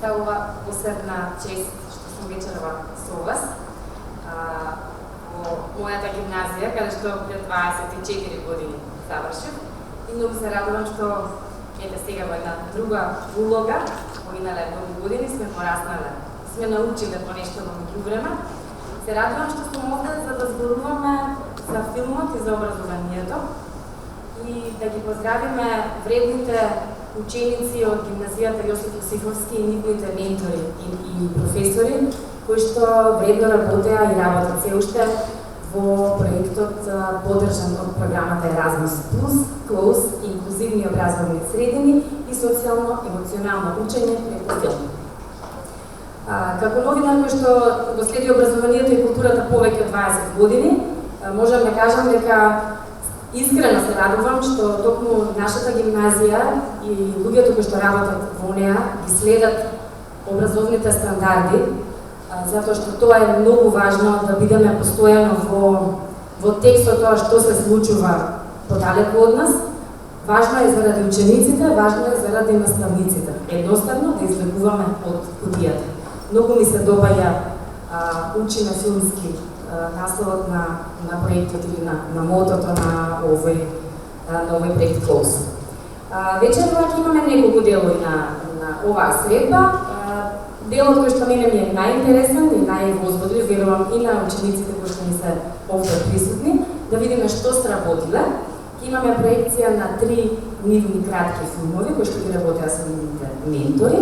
представува посебна чест што сум вечерва со вас во мојата гимназија, каде што пред 24 години завршив. И многу се радувам што ете сега во една друга улога, поминале многу години, сме пораснале, сме научиле по нешто во меѓувреме. Се радувам што сум овде за да зборуваме за филмот и за образованието и да ги поздравиме вредните ученици од гимназијата Јосиф Јосифовски и нивните ментори и професори, кои што вредно работеа и работат се уште во проектот поддржан од програмата Erasmus+, Close, инклузивни образовни средини и социјално-емоционално учење преку филм. Како новинар кој што го следи образованието и културата повеќе од 20 години, можам да кажам дека искрено се радувам што токму нашата гимназија и луѓето кои што работат во неа ги следат образовните стандарди, затоа што тоа е многу важно да бидеме постојано во текстот тоа што се случува подалеку од нас. Важно е заради учениците, важно е заради наставниците. Едноставно да излегуваме од кутијата. Многу ми се допаѓа учиме филмски насловот на проектот или на мотото на овој проект Close. Вечерва ќе имаме неколку делови на оваа средба. Делот кој што мене ми е најинтересен и највозбудлив, верувам и на учениците кои што ни се овде присутни, да видиме што сработиле. Имаме проекција на 3 нивни кратки филмови кои што ги работеа со нивните ментори.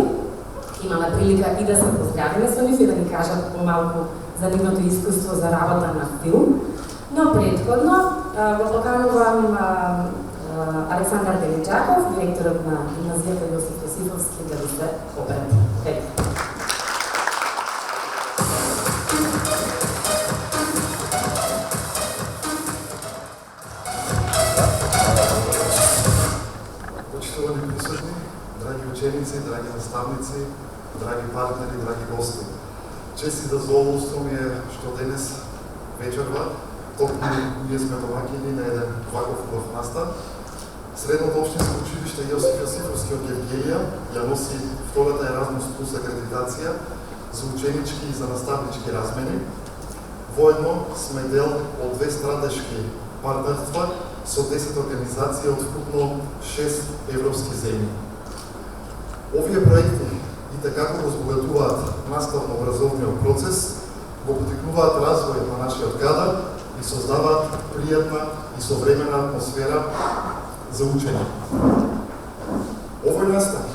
Имаме прилика и да се поздравиме со нив и да ни кажат помалку за нивното искуство за работа на филм. Но претходно го поканувам Александар Демиджаков, директорот на гимназијата Јосиф Јосифовски, да ви се обрати. Почитувани присутни, драги ученици, драги наставници, драги партнери, драги гости. Чест и задоволство ми е што денес вечерва токму ние сме домаќини на еден ваков убав настан. Средното општинско училиште Јосиф Јосифовски од Гевгелија ја носи втората Erasmus+ акредитација за ученички и за наставнички размени. Воедно сме дел од 2 стратешки партнерства со 10 организации од вкупно 6 европски земји. Овие проекти и така го збогатуваат наставно-образовниот процес, го поттикнуваат развојот на нашиот кадар и создаваат пријатна и современа атмосфера за учење. Овој настан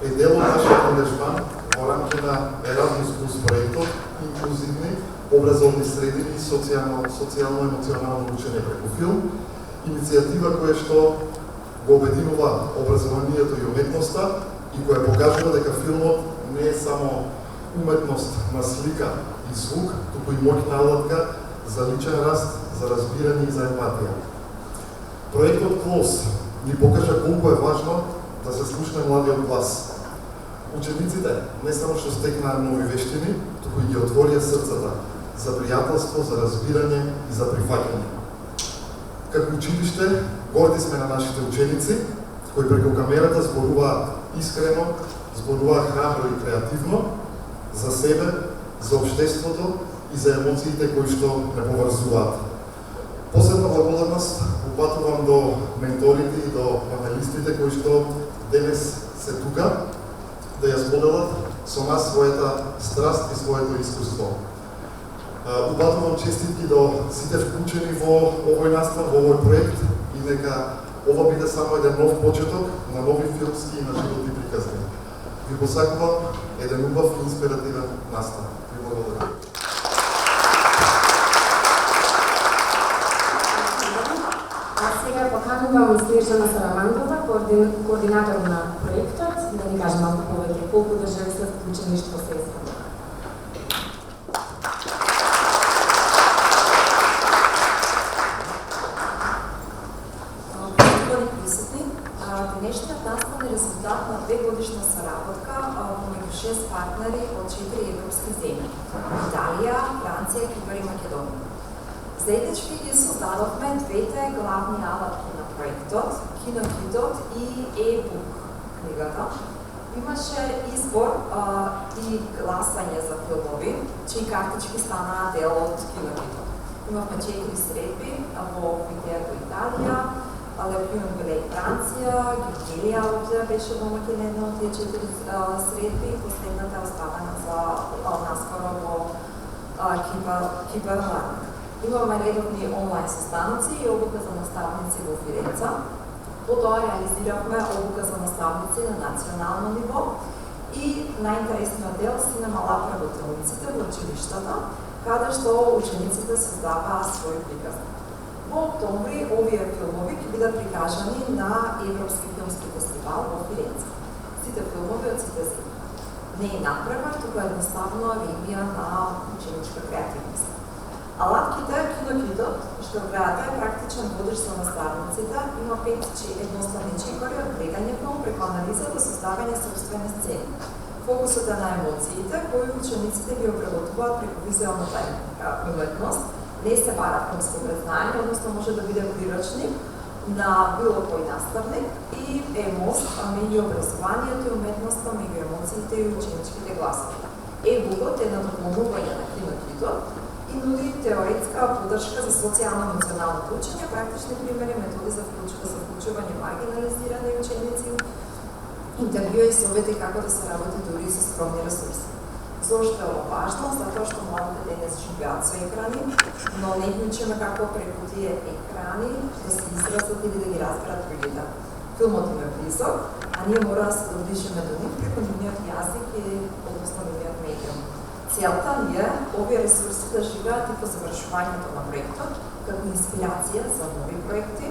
е дел од нашиот ангажман во рамки на Erasmus+ проектот инклузивни образовни средини и социјално-емоционално учење преку филм, иницијатива која што го обединува образованието и уметноста и која покажува дека филмот не е само уметност на слика и звук, туку и моќна алатка за личен раст, за разбирање и за емпатија. Проектот Close ни покажа колку е важно да се слушне младиот глас. Учениците не само што стекнаа нови вештини, туку и ги отворија срцата за пријателство, за разбирање и за прифаќање. Како училиште, горди сме на нашите ученици, кои преку камерата зборуваат искрено, зборуваат храбро и креативно за себе, за општеството и за емоциите кои што не поврзуваат. Посебна благодарност упатувам до менторите и до панелистите кои што денес се тука да ја споделат со нас својата страст и своето искуство. Упатувам честитки до сите вклучени во овој настан, во овој проект и нека ова биде само еден нов почеток на нови филмски и на животни приказни. Ви посакувам еден убав и инспиративен настан. Ви благодарам. Сега поканувам Снежана Сарамандова, координатор на проектот, да ни каже малку повеќе колку држави се вклучени што се искаме. Денешниот настан е резултат на 2-годишна соработка помеѓу 6 партнери од 4 европски земји: Италија, Франција, Кипар и Македонија. Заеднички ги создадовме двете главни алатки на проектот, кинокитот и e-book книгата, Имаше избор и гласање за филмови, чии картички станаа дел од кинокито. Имавме 4 средби во Витерто Италија, Лепион Белеј Франција, Гергелија овде беше домаќин една од тие 4 средби и последната е оставена за наскоро во Кипар Ларник. Имаме редовни онлайн состаноци и обука за наставници во Фиренца. Потоа реализиравме обука за наставници на национално ниво и најинтересниот дел Синема Лаб работилниците во училиштата, каде што учениците создаваа свој приказни. Во октомври овие филмови ќе бидат прикажани на Европски филмски фестивал во Фиренца. Сите филмови од сите земји. Не е надпревар, туку едноставно ревија на ученичка креативност. Алатките, кинокитот, што гледате е практичен водиш за наставниците, има 5 едноставни чекори од гледање филм преку анализа до создавање собствени сцени. Фокусот е на емоциите, кои учениците ги обработуваат преку визуелната уметност, не се бара филмско признање, односно може да биде приручник на било кој наставник и е мост меѓу образованието и уметноста, меѓу емоциите и ученичките гласови. Е-букот е надополнување на кинокитот и нуди теоретска поддршка за социјално-емоционалното учење, практични примери, методи за вклучување маргинализирани ученици, интервјуи и совети како да се работи дури со скромни ресурси. Зошто е ова важно? Затоа што младите денес живеат со екрани, но не ги учиме како преку тие екрани да се изразат или да ги разберат другите. Филмот им е близок, а ние мора да се доближиме до нив преку нивниот јазик и односно нивниот медиум. Целта ни е овие ресурси да живеат и по завршувањето на проектот како инспирација за нови проекти,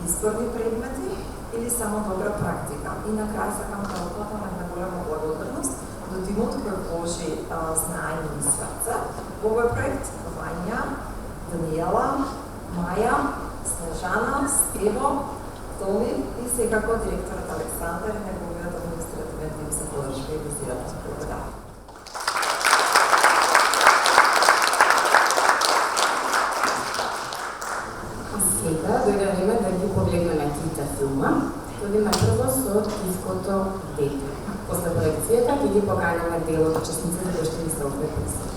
изборни предмети или само добра практика. И на крај сакам да отплатам една голема благодарност до тимот кој вложи знаење и срце во овој проект, Вања, Даниела, Маја, Снежана, Стево, Томи и секако директорот Александар и неговиот административен тим за поддршка и визирата. Благодарам. Сега дојде време да ги погледнеме трите филма. Одиме прво со Тиското дете. После проекцијата ќе ги поканеме дел од учесниците кои што ги се определи.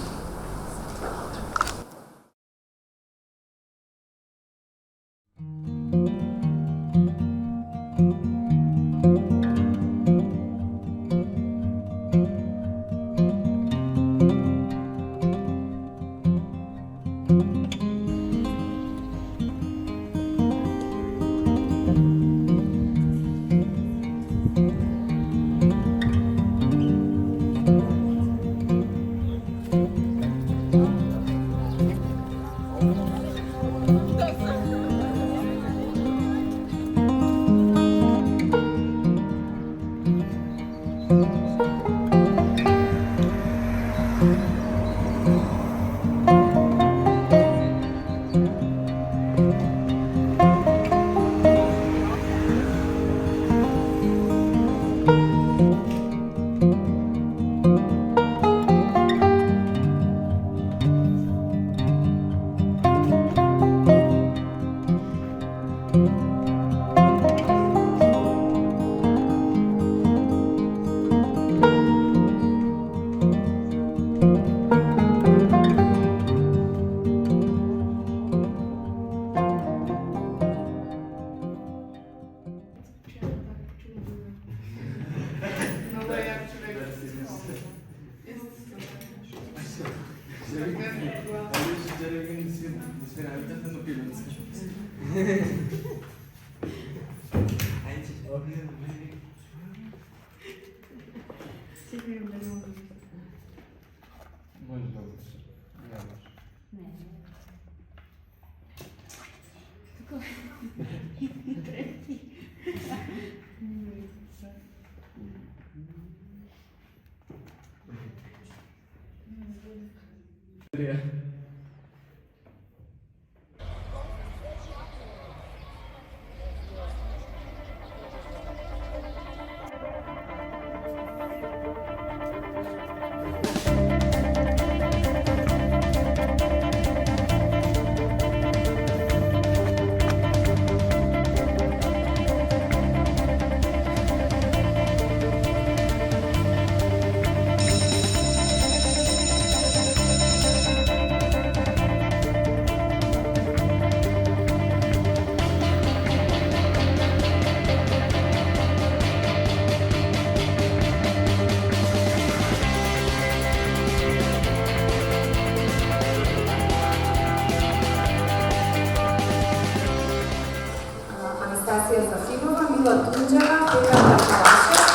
Охлуđeva, Petar Kalašev,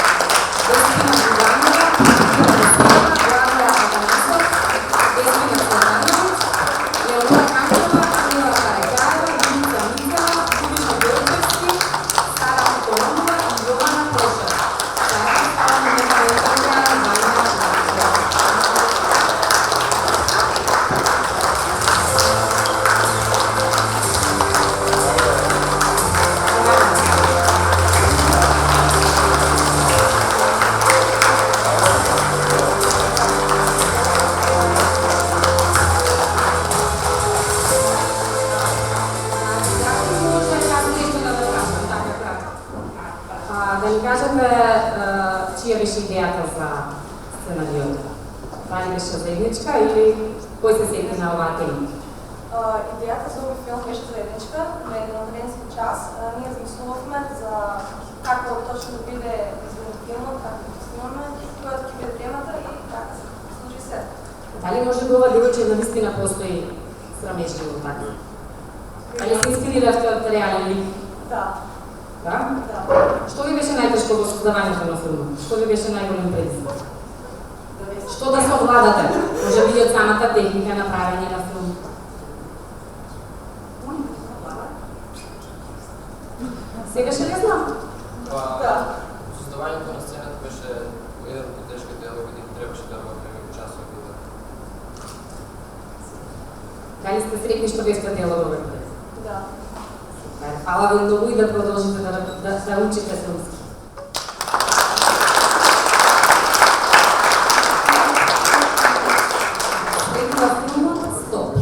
Vestina Budanova, Ivana Veselova, Glavora Atanasov, Vestina Stevanović, Leonora Kankova, Mila Karakjajeva, Milica Micala, Ljubiša Đorđevski, Sara Antonova i Jovana Košar. Да ни кажете чија беше идејата за сценариот? Дали беше заедничка или кој се сети на оваа тема? Идејата за овој филм беше заедничка, на еден одреден час. Ние замислувавме за како точно да биде изведен филмот, како да снимаме, која ќе биде темата и како се служи се. Дали може би ова девојче навистина постои срамежливо така? Дали се инспириравте од реален лик? Да. Да? Да. Што ви беше најтешко во создавањето на филмот? Што ви беше најголем предизвик? Што да се овладате? Може би од самата техника на правење на филм? Сегаш ли знам? Да. Создавањето на сцената беше еден од потешките делови и требаше да го време часови. Дали сте среќни што бевте дел од овој проект? Да. Фала ви многу и да продолжите да учите филмски. Следува филмот Стоп.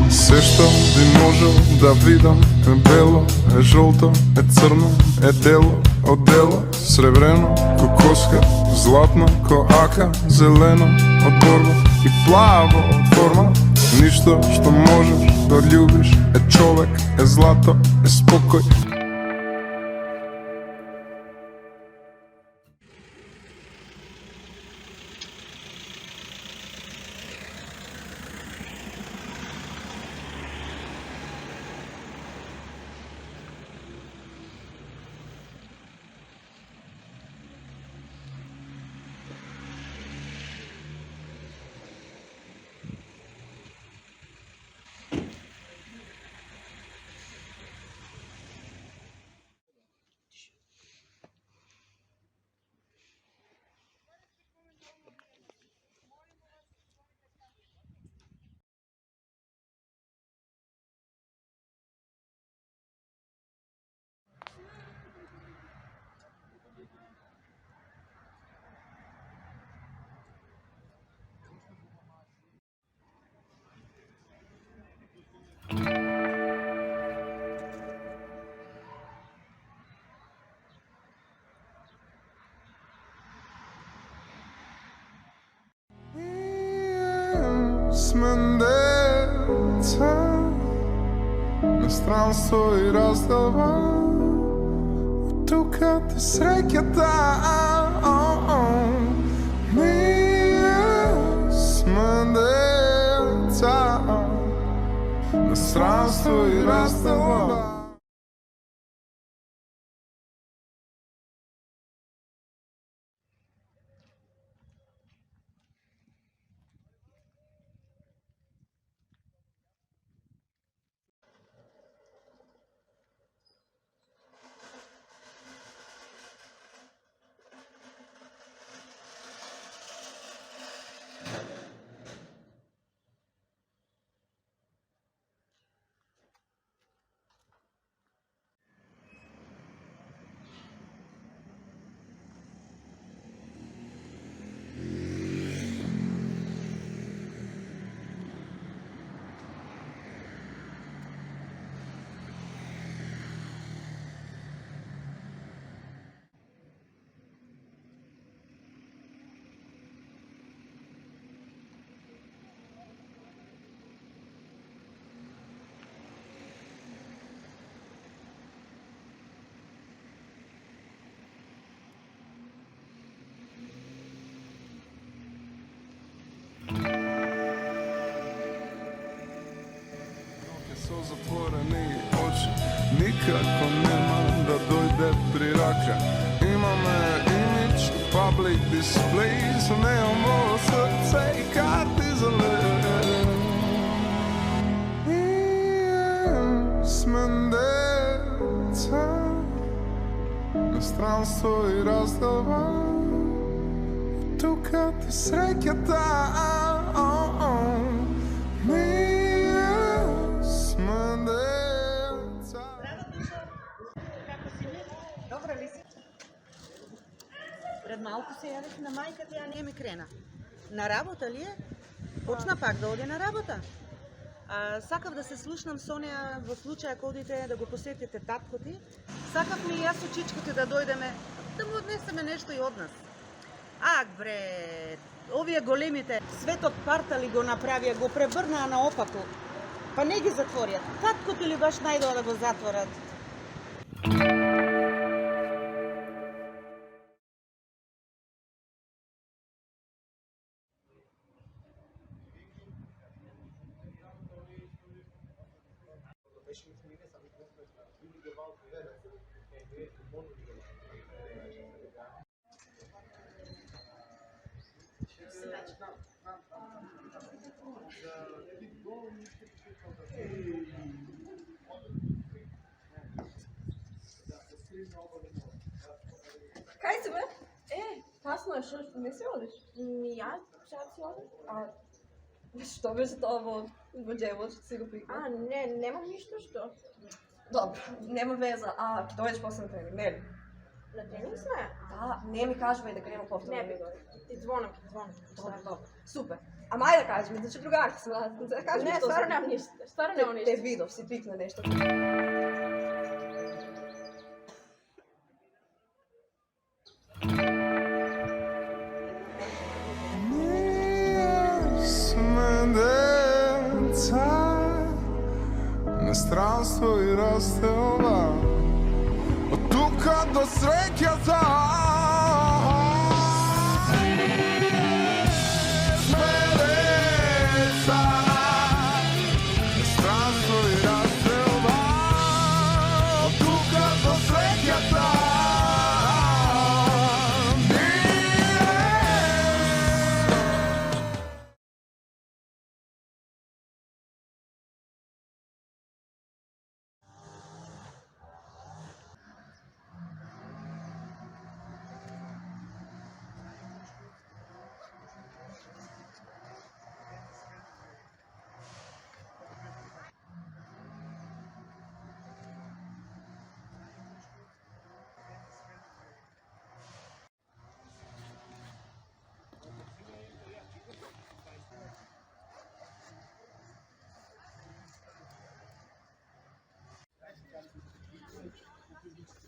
Се што би можел да видам е бело, е жолто, е црно, е дело од дело, сребрено, ко коска, златно, ко ака, зелено од борба и плаво од форма. Ништо што можеш да љубиш е човек, е злато, е спокој. Сме деца на странство и раздава, од тука те среќата. Ние сме деца на странство и раздава. затворени очи. Никако нема да дојде при рака. Имаме имидж, public displays, немamo срце и карти за лев. Сме деца на странство и разделба. Тука ти среќата. Добра ли си? Пред малку се јавих на мајка, тя не ми крена. На работа ли е? Почна пак да оди на работа. Сакав да се слушнам со неа во случај ако одите да го посетите татко ти. Сакав ми и јас со чичките да дојдеме, да му однесеме нешто и од нас. Ак бре, овие големите светот партали го направија, го преврнаа наопаку. Па не ги затворија. Таткото ли баш најдоа да го затворат? Кај си бе? Тасно е, шо не си одиш? Ја, сега си одам. Што беше тоа во џебот, што си го прикрил? Не, немам ништо што. Добро, нема веза. Ќе дојдеш после на тренинг, нели? На тренинг сме? Да, не ми кажувај дека нема повторно. Не би. Ти звонам. Добро, супер. Ама ајде да кажеш ми, значи другарки сме, да кажеш ми Не, што стварно немам ништо. Стварно немам Те ништо. видов, си пикна нешто. Сме деца на странство и разделба. Од тука до среќата. Сме деца на странство и разделба. Од тука до среќата.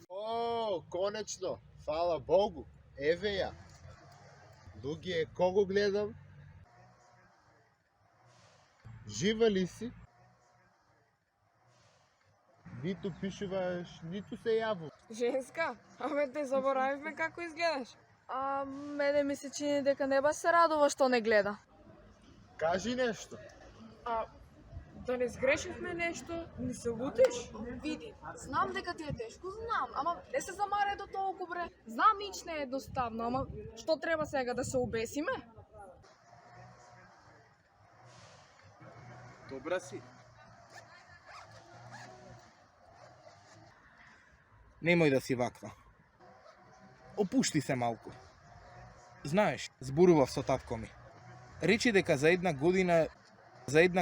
О, конечно, фала Богу, еве ја. Дуги е кого гледам? Жива ли си? Ниту пишуваш, ниту се јавуваш. Женска, те заборавивме како изгледаш. Мене ми се чини дека не баш се радува што не гледа. Кажи нешто. Да не сгрешивме нешто, не се лутиш? Види, знам дека ти е тешко, знам, ама не се замарај до толку бре. Знам ич не е едноставно, ама што треба сега да се обесиме? Добра си. Немој да си ваква. Опушти се малку. Знаеш, зборував со татко ми. Речи дека за една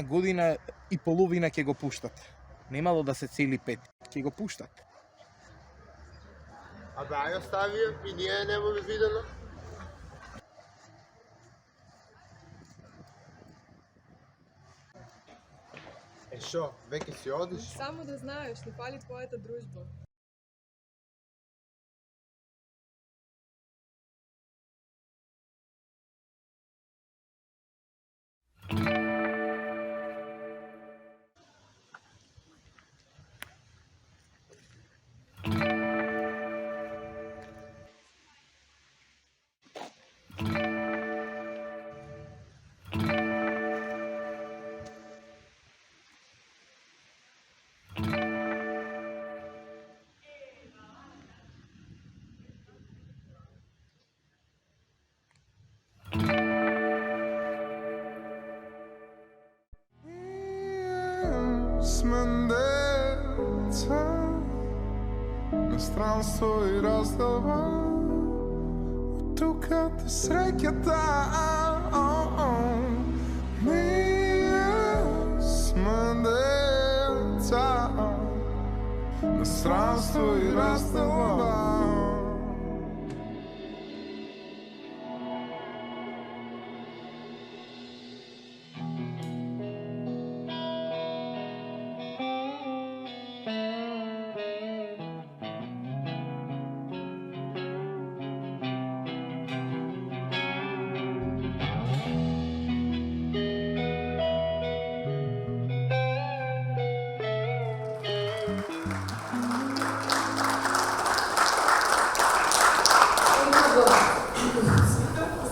година и половина ќе го пуштат. Немало да се цели 5. Ќе го пуштат. Абе, ај остави ја и ние немаме видено. Шо, веќе си одиш? Само да знаеш, не фали твојата дружба. странство и раздава. Тука те среќата. Ние сме деца на странство и раздава.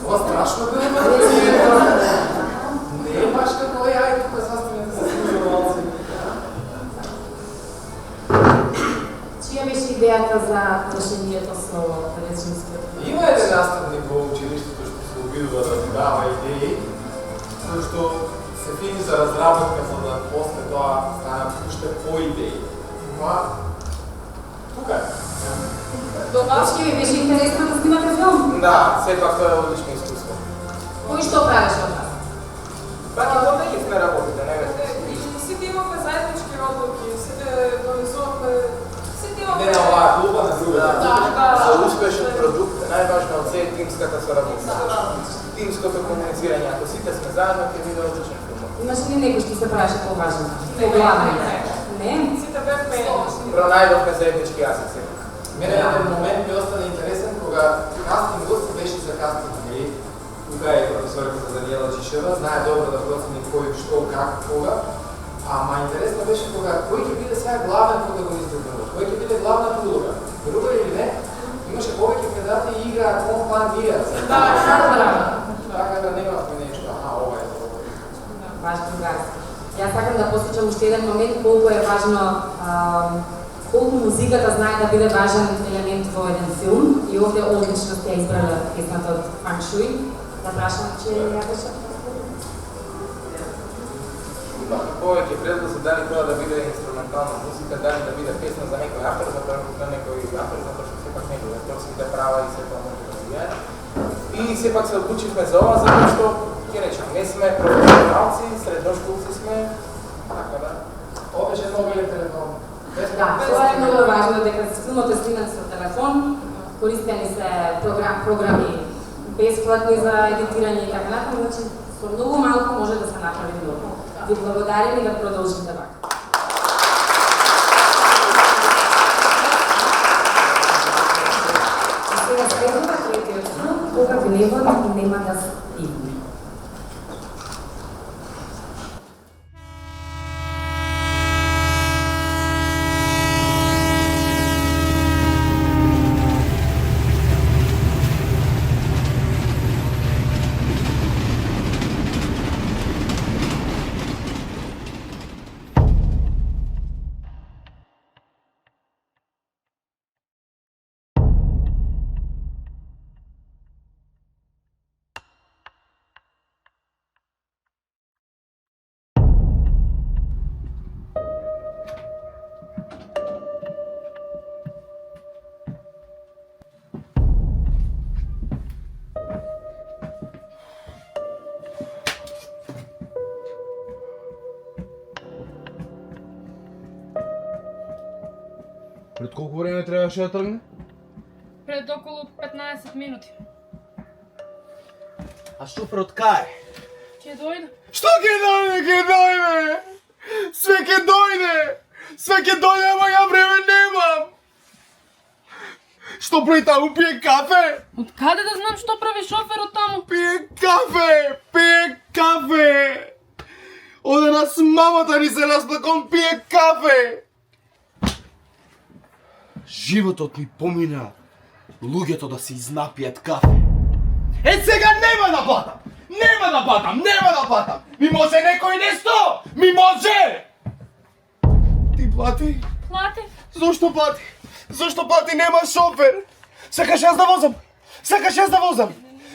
Ова страшно било, не е баш како ја и тука застанете се служувалци. Чија беше идејата за прошението со речинскиот? Има еден наставник во училиштето што се обидува да ти дава идеи, што се фини за разработка, за да после тоа станат уште по идеи. Ма, тука е. Добавски ви беше интересно да снимате филм? Да, сепак тоа е одлично искуство. Кој што правеше од вас? Паки тоа не сме работите, не ве. Сите имаме заеднички работи, сите донесуваме, сите имаме... Не на оваа клуба, на другата. Да. За успешен продукт е најважно од се тимската соработа. Тимското комуницирање, ако сите сме заедно, ќе биде одличен филм. Имаше ли некој што се правеше поважен? Поглавен? Не? Сите бевме Пронајдовме заеднички јазик сепак. Мене еден момент ми остана интересен кога кастингот се беше за кастинг, нели? Тука е професорката Даниела Чишева, знае добро да процени кој, што, как, кога. Ама интересно беше кога кој ќе биде сега главен протагонист, кој ќе биде главната улога. Друга или не, имаше повеќе кандидати и играат компанија. Така да немавме нешто, ова е добро. Ваш другарски. Јас сакам да посочам уште еден момент колку е важно колку музиката знае да биде важен елемент во еден филм и овде одлично сте избрала песната од Фанк Шуй. Да прашам, че ја беше? Имаме повеќе предлози дали тоа да биде инструментална музика, дали да биде песна за некој автор, за некој автор, затоа што сепак некој авторските права и сепак може да влијае. И сепак се одлучивме за ова, затоа што, ќе речам, не сме професионалци, средношколци сме, така да. Ова беше многу телефон. Да, тоа е многу важно, дека филмот е сниман со телефон, користени се програми бесплатни за едитирање и така натаму, значи со многу малку може да се направи многу. Ви благодарим и да продолжите вака. Сега следува третиот филм, кога гневот нема да стигне. Пред колку време требаше да тргне? Пред околу 15 минути. А шоферот кај? Ќе дојде. Што ќе дојде, ќе дојде? Све ќе дојде! Све ќе дојде, ама ја време немам! Што прави таму, пие кафе? Од каде да знам што прави шоферот таму? Пие кафе! Пие кафе! Оде нас мамата ни се насплакон, пие кафе! Животот ми помина луѓето да се изнапијат кафе. Е, сега нема да платам! Нема да платам! Нема да платам! Ми може некој нешто! Ми може! Ти плати? Плати. Зошто плати? Зошто плати? Нема шофер! Сакаш јас да возам? Сакаш јас да возам?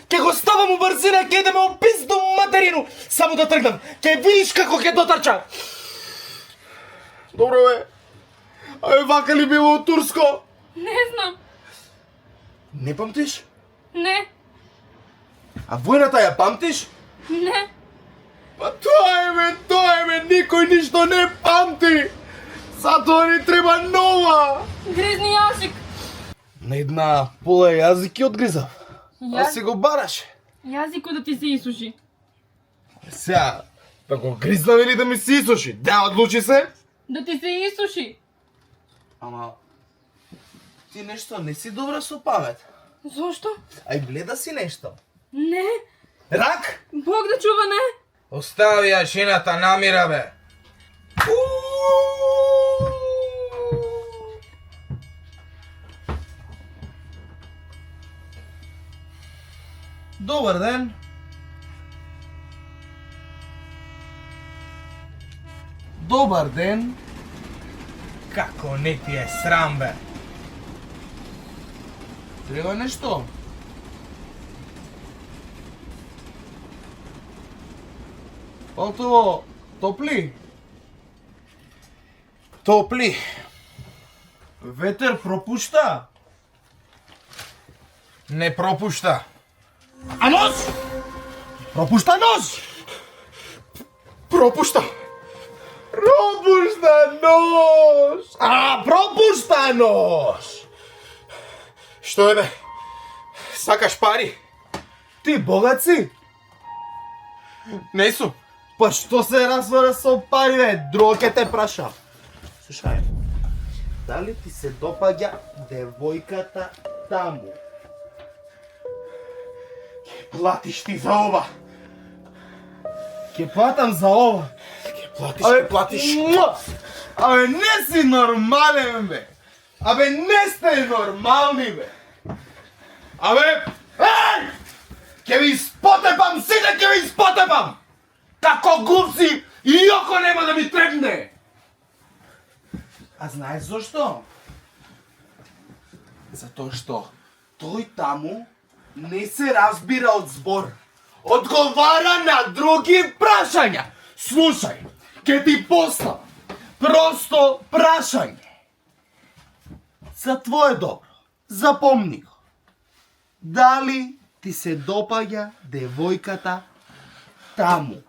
Ке го ставам у брзина, ке идеме у пизду материну! Само да тргнам! Ке видиш како ќе дотрча! Добро бе! Абе, вака ли било у Турско? Не знам. Не памтиш? Не. А војната ја памтиш? Не. Па тоа е, никој ништо не памти! Затоа ни треба нова! Гризни јазик. На една пола јазик ја одгризав. Ја? А си го бараш. Јазикот да ти се исуши. Сега, да го гризнам или да ми се исуши? Да, одлучи се. Да ти се исуши. Ама, ти нешто не си добра со памет. Зошто? Ај гледа си нешто. Не. Рак? Бог да чува, не. Остави ја шината намира, бе. Добар ден. Добар ден. Како не ти е срам, бе? Треба нешто? Палтово топли? Топли. Ветер пропушта? Не пропушта. А нож? Пропушта нож? Пропушта. Пропушта нож! А, пропушта нож! Што е, бе? Сакаш пари? Ти богат си? Не сум. Па што се развара со пари, бе? Друго ке те праша. Слушај, дали ти се допаѓа девојката таму? Платиш ти за ова. Ке платам за ова. Ке платиш. Абе, не си нормален, бе. Абе, не сте нормални, бе. Абе, еј! Ке ви спотепам, сите ке ви спотепам! Како глупци и око нема да ми требне! А знаеш зошто? Затоа што тој таму не се разбира од збор. Одговара на други прашања. Слушај, ке ти поставам просто прашање. За твое добро, запомни го. Дали ти се допаѓа девојката таму?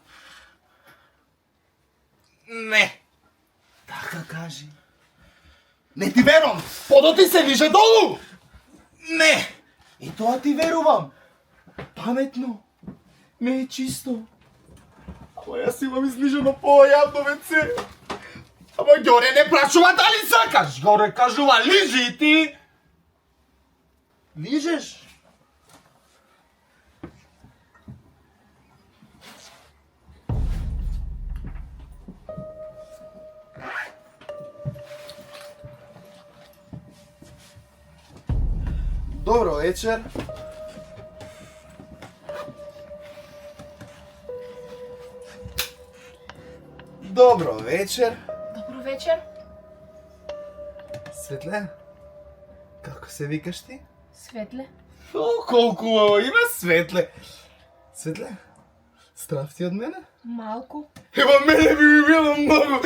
Не. Така кажи. Не ти верувам. Подо ти се више долу. Не. И тоа ти верувам. Паметно. Не е чисто. Ама јас имам излижено по-јавно веце. Ама Ѓоре не прашува дали сакаш. Ѓоре кажува лижи и ти... Лижеш? Добро вечер. Добро вечер. Добро вечер. Светле, како се викаш ти? Светле. О, колку убаво име, Светле. Светле, страв ти од мене? Малку. Ева, мене би ми било многу.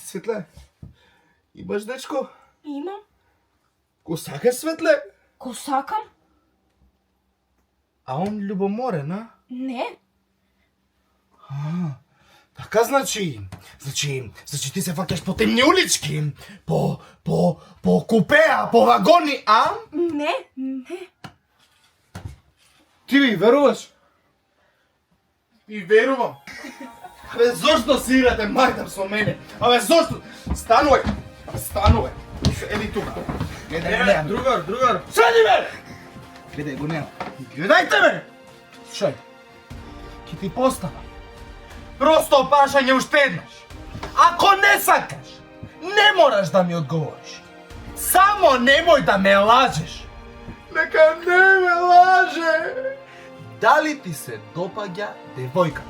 Светле, имаш дечко? Имам. Ко сакаш, Светле? Ко сакам? А он љубоморен, а? Не. Така значи ти се фаќаш по темни улички, по купеа, по вагони, а? Не. Ти ми веруваш? И верувам. Абе, зошто си играте мајтар со мене? Абе, зошто? Станувај. Еди тука. Гледај го нема. Другар. Седи, бе! Гледај го нема. Гледајте, бе! Слушај, ки ти поставам просто прашање уште еднаш. Ако не сакаш, не мораш да ми одговориш. Само немој да ме лажеш. Нека не ме лаже. Дали ти се допаѓа девојка?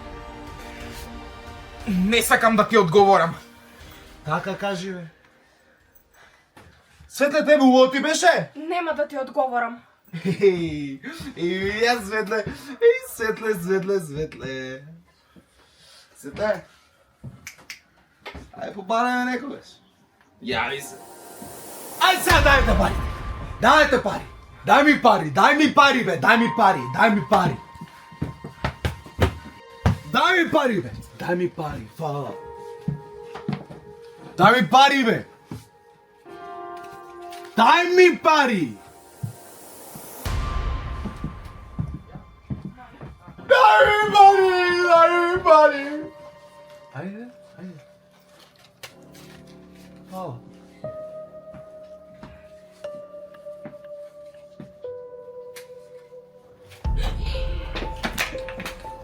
Не сакам да ти одговорам. Така кажи, бе. Светле, тебе убаво ти беше? Нема да ти одговорам. И јас, Светле. Светле. Светле. Ајде побареме некогаш. Јави се. Ајде сега дајте пари. Дајте пари. Дај ми пари, дај ми пари бе, дај ми пари, дај ми пари. Дај ми пари бе. Дај ми пари, фала. Дај ми пари бе. Дај ми пари. Дај ми пари, дај ми пари. Ајде, ајде. Фала.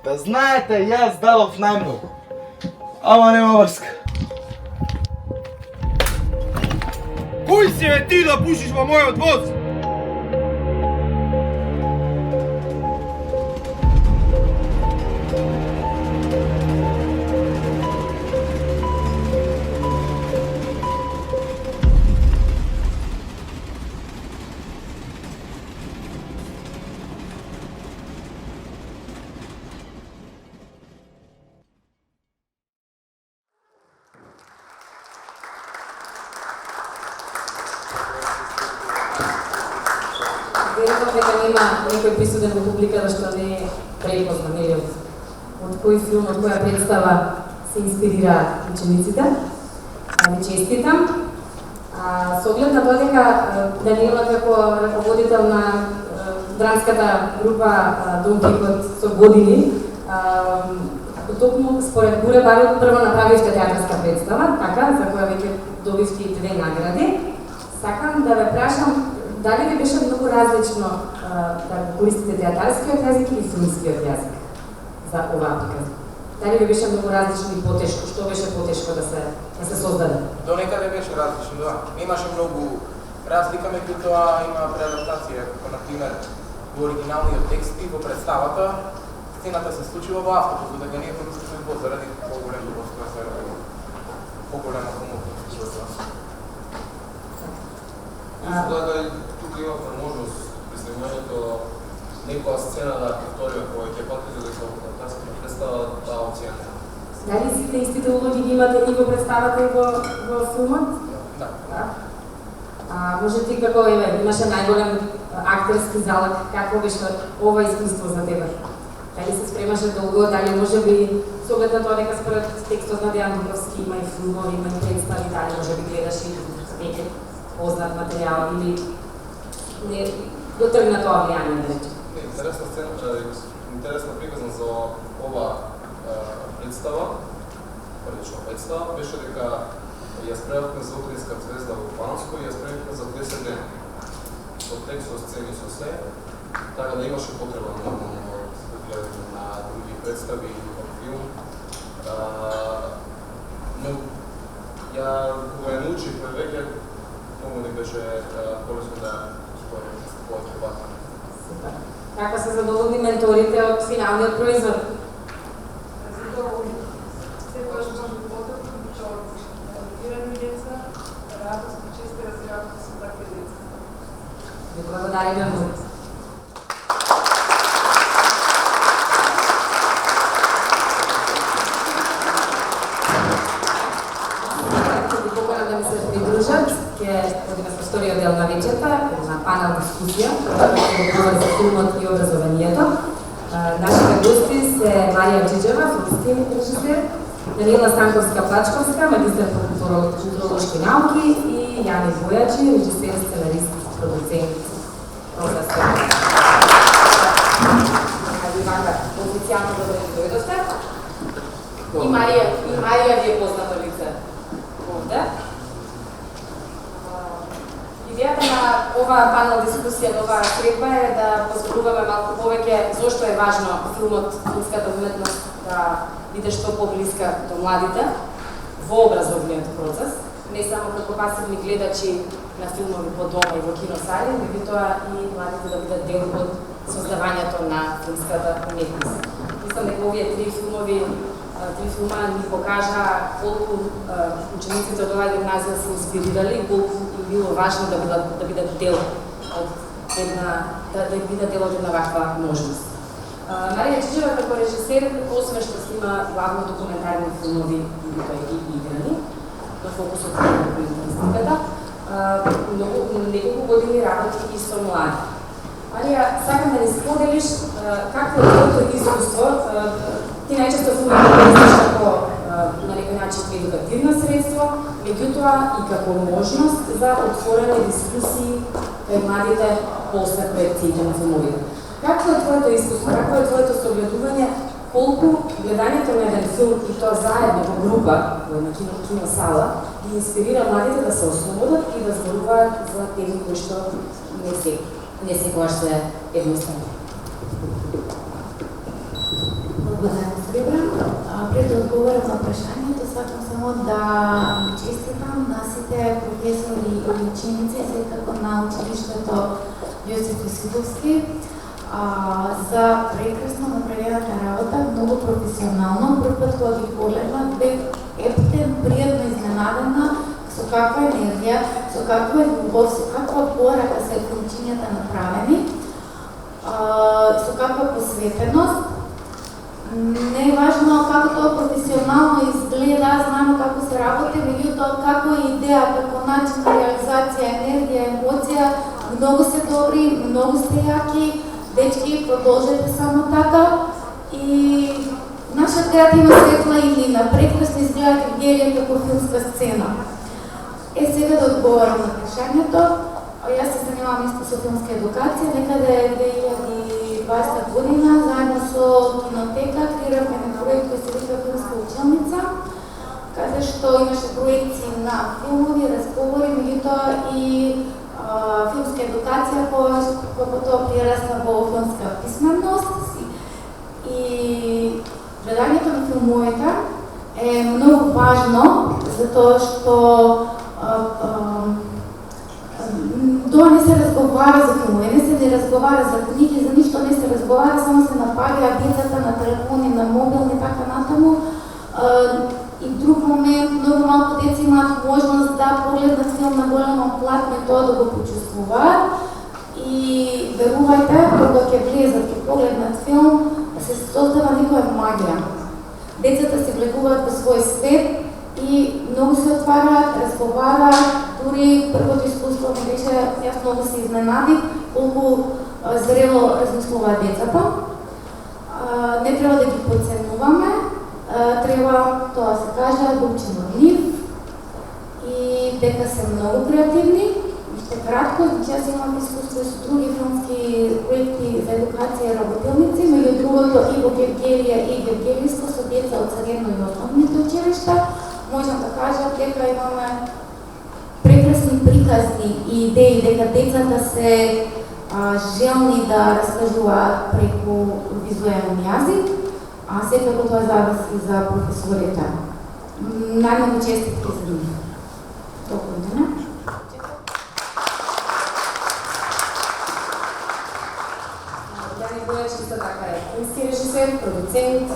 Да знаете, јас дадов најмногу. Ама нема врска. Кој си бе ти да пушиш во мојот воз? Верувам дека нема некој присутен во публиката што не е препознан или од кој филм, од која представа се инспирираат учениците. Ви честитам. Со оглед на тоа дека Даниела како раководител на драмската група Дон Кихот со години, токму според Буре Барот прво направивте театарска представа, така, за која веќе добивте 2 награди. Сакам да ве прашам дали ви беше многу различно да користите театарскиот јазик или филмскиот јазик за оваа приказна? Дали ви беше многу различно и потешко? Што беше потешко да се создаде? До некаде беше различно, да. Имаше многу разлика, меѓутоа има преадаптација, како например во оригиналниот текст и во представата сцената се случила во автото, дека ние помислиме во заради поголем любовство се работи. Поголема комутност се случила. Изгледа и тук има можност при снимањето некоја сцена да повториме повеќе пати, за дека во фантастична представа таа опција не. Дали сите истите улоги ги имате и во представата и во филмот? Да. Може ти како имаше најголем актерски залог, какво беше ова искуство за тебе? Дали се спремаше долго, дали може би со оглед на тоа дека според текстот на Дејан Дубровски има и филмови, има и представи, дали може би гледаш и веќе познат материјал или не дотргна тоа влијание, да речем? Интересна сцена, интересна приказна за ова представа, прилично представа, беше дека ја спремавме за Утринска звезда во Панско и ја спремавме за 10 дена. Со текст, со сцени, со се, така да имаше потреба нормално од гледање на други представи или во филм. Но ја кога ја научивме веќе, многу не беше полесно да спорим повеќе пати. Супер. Како се задоволни менторите од финалниот производ? Задоволни. Секогаш може потоп, човек, мотивирани деца, радост, чести развиваат со такви деца. Ви благодариме многу. Да ми се придружат, ќе одиме во вториот дел на вечерта, на панел дискусија, која говори за филмот и образованието. Нашите гости се Марија Джиджева, филмски режисер, Даниела Станковска-Плачковска, магистар по културолошки науки и Јани Бојачи, режисер, сценарист, продуцент. Официјално да дојдовте. И Марија ви е познато лице овде. Идејата на оваа панел дискусија, на оваа средба е да позборуваме малку повеќе зошто е важно филмот, филмската уметност да биде што поблиска до младите во образовниот процес, не само како пасивни гледачи на филмови по дома и во киносали, меѓутоа и младите да бидат дел од создавањето на филмската уметност. Мислам дека овие три филма ни покажа колку учениците од оваа гимназија се инспирирали и колку им било важно да бидат дел од една ваква можност. Марија Джиджева како режисер, освен што снима главно документарни филмови и играни, на фокусот на журналистиката. Неколку години работи и со млади. Алија, сакам да ни споделиш какво е твоето искуство. Ти најчесто филмот користиш како на некој начин едукативно средство, меѓутоа и како можност за отворени дискусии кај младите после проекциите на филмовите. Какво е твоето искуство, какво е твоето согледување, колку гледањето на еден филм и тоа заедно во група, во една киносала, ги инспирира младите да се ослободат и да зборуваат за теми кои што не секогаш се едноставни. Благодарам, Сребра. Пред да одговорам на прашањето, сакам само да честитам на сите професори и ученици, секако на училиштето Јосиф Јосифовски, за прекрасно направената работа, многу професионално. Прв пат кога ги погледнав, бев ептен, пријатно изненадена со каква енергија, со каква љубов, со каква порака се функцијата направени, со каква посветеност. Не е важно како тоа професионално изгледа, знаемо како се работи, меѓутоа како идеја, како начин на реализација, енергија, емоција, многу се добри, многу сте јаки, дечки, продолжете само така. И нашиот град има светла иднина, прекрасно изгледа Гергелија како филмска сцена. Сега да одговорам на прашањето. Јас се занимавам исто со филмска едукација, некаде 2020 година, заедно со Кинотека, креиравме на проект кој се вика Филмска училница, каде што имаше проекции на филмови, разговори, меѓутоа и филмска едукација, која тоа прерасна во филмска писменост. И гледањето на филмовите е многу важно, затоа што тоа не се разговара за филмови, не се разговара за книги, за ништо не се разговара, само се напаѓаат децата на телефони, на мобилни, така натаму. И друг момент, многу малку деца имаат можност да погледнат филм на големо платно и тоа да го почувствуваат. И верувајте, кога ќе влезат, ќе погледнат филм, се создава некоја магија. Децата се влегуваат во свој свет и многу се отвараат, разговараат. Дури првото искуство ми беше, јас многу се изненадив колку зрело размислуваат децата. Не треба да ги подценуваме, треба, тоа се кажа, да учиме од нив и дека се многу креативни. Уште кратко, јас имам искуство со други филмски проекти за едукација и работилници, меѓу другото и во Гергелија и Гергелијско со деца од средно и основните училишта. Можам да кажам дека имаме прекрасни приказни и идеи, дека децата се желни да раскажуваат преку визуелен јазик, а секако тоа зависи за професорите. Најмногу честитки за нив. Толку не? Јани Бојач исто така е филмски режисер, продуцент,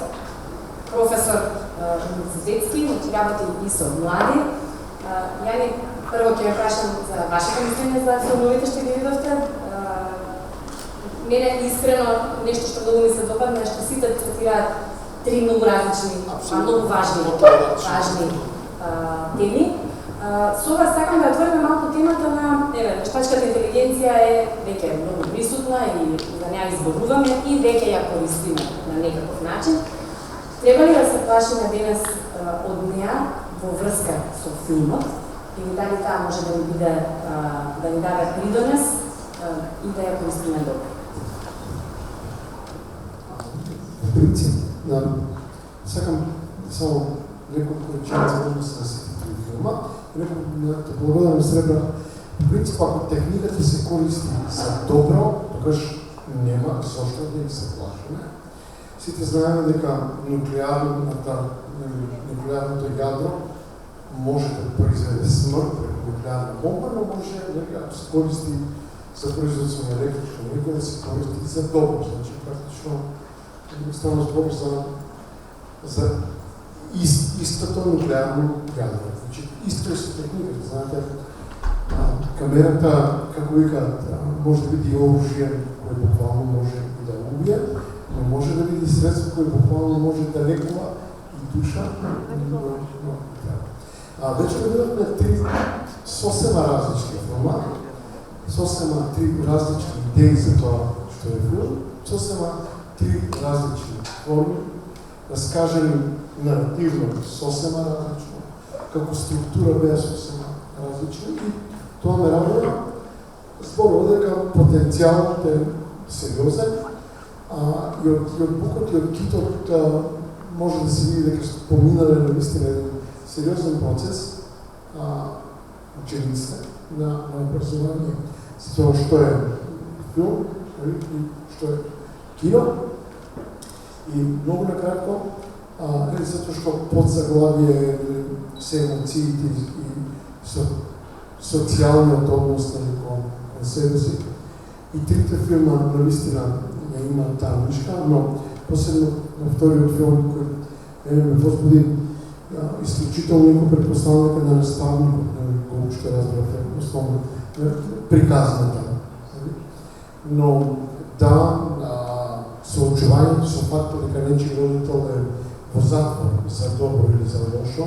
професор универзитетски, значи работи и со млади. Јани, прво ќе ја прашам за вашето мислење за филмовите што ги видовте. Мене искрено нешто што многу ми се допадна е што сите третираат три многу различни, многу важни теми. Со ова сакам да отвориме малку темата на вештачката интелигенција е веќе многу присутна и за неа изборуваме и веќе ја користиме на некаков начин. Треба ли да се плашиме денес од неа во врска со филмот или дали таа може да ни биде да ни даде придонес и да ја користиме добро? По принцип, сакам само неколку реченици да се насетите филма. Да благодарам Сребра. По принцип, ако техниката се користи за добро, тогаш нема зошто да ги се плашиме. Сите знаеме дека нуклеарното јадро може да произведе смрт преку нуклеарна бомба, но може да се користи за производство на електрична енергија, да се користи за добро. Значи, практично, става збор за истото нуклеарно јадро. Значи, исто е со техниката, знаете, камерата, како викаат, може да биде оружје кој буквално може и да убие, но може да биде средство кој буквално може да лекува и душа. Вече видовме три сосема различни филма, сосема три различни идеи за тоа што е филм, сосема три различни форми, раскажани наративно сосема различно, како структура беа сосема различни и тоа ме радува зборува дека потенцијалот е сериозен и од букот и од китот може да се види дека што поминале на наистина еден сериозен процес учениците на образование за тоа што е филм и што е кино. И многу накратко, затоа што подзаглавие се емоциите и социјалниот однос кон себе си. И трите филма наистина ја имаат таа нишка, но посебно на вториот филм кој ме возбуди исклучително ико предпоставка на наставникот, колку што разбрав, основно приказната. Но да, соочувањето со фактот дека нечи родител е во затвор за добро или за лошо,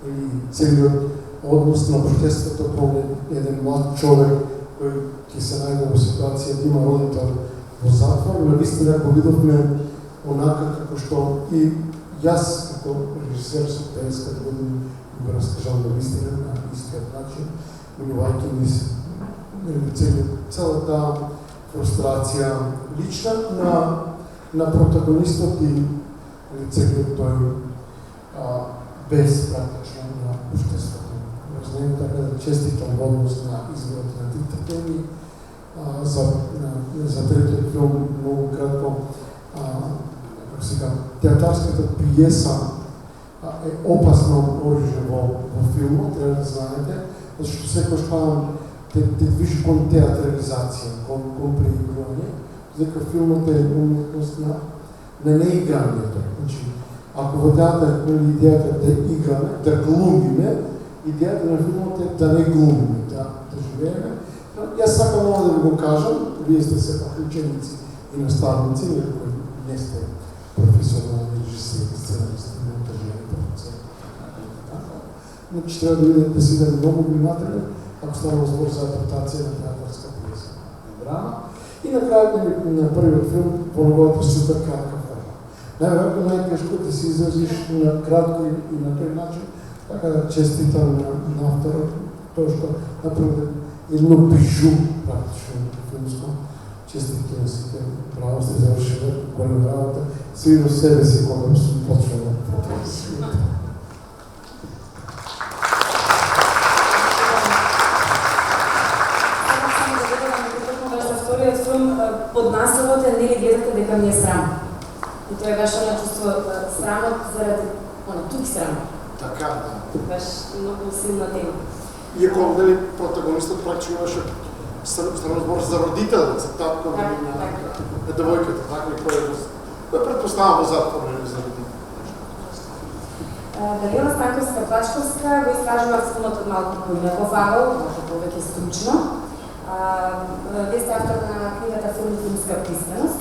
или целиот однос на обштеството кон еден млад човек кој ќе се најде во ситуација да има родител во затвор, навистина го видовме онака како што и јас како режисер со 50 години го раскажам навистина на истиот начин, минувајќи низ целата фрустрација лична на протагонистот и целиот тој без практично на општеството. Знаем така да честитам однос на изборот на трите теми. За третиот филм многу кратко, како сега, театарската пиеса е опасно оружје во филмот, треба да знаете, зашто секојаш те движи кон театрализација, кон преигрување, дека филмот е уметност на неиграњето. Значи, ако во театар идејата да играме, да глумиме, идејата на филмот е да не глумиме, да живееме. Јас сакам ова да ви го кажам, вие сте сепак ученици и наставници, кои не сте професионални режисери, сценаристи, монтажери, продуценти. Значи треба да видите да си да многу внимателен, ако става збор за адаптација на театарска пиеса на драма. И на крајот на првиот филм во неговата супер кратка форма. Најверојатно најтешко да се изразиш на кратко и на тој начин, така да честитам на авторот, тоа што направи едно бижу практично филмско. Честитам на сите, браво сте завршили, голема работа, сви до себе си кога сум почнал на фотографија. Под насловот е нели гледате дека ми е срам. И тоа е баш она чувство срамот заради тук срам. Така, да. Баш многу силна тема. Иако нели протагонистот практично имаше станува збор за родител, за татко на девојката, така кој претпоставам во затвор за родител. Даниела Станковска-Плачковска го искажува филмот од малку поинаков агол, може повеќе стручно. Вие сте автор на книгата Филм и филмска писменост.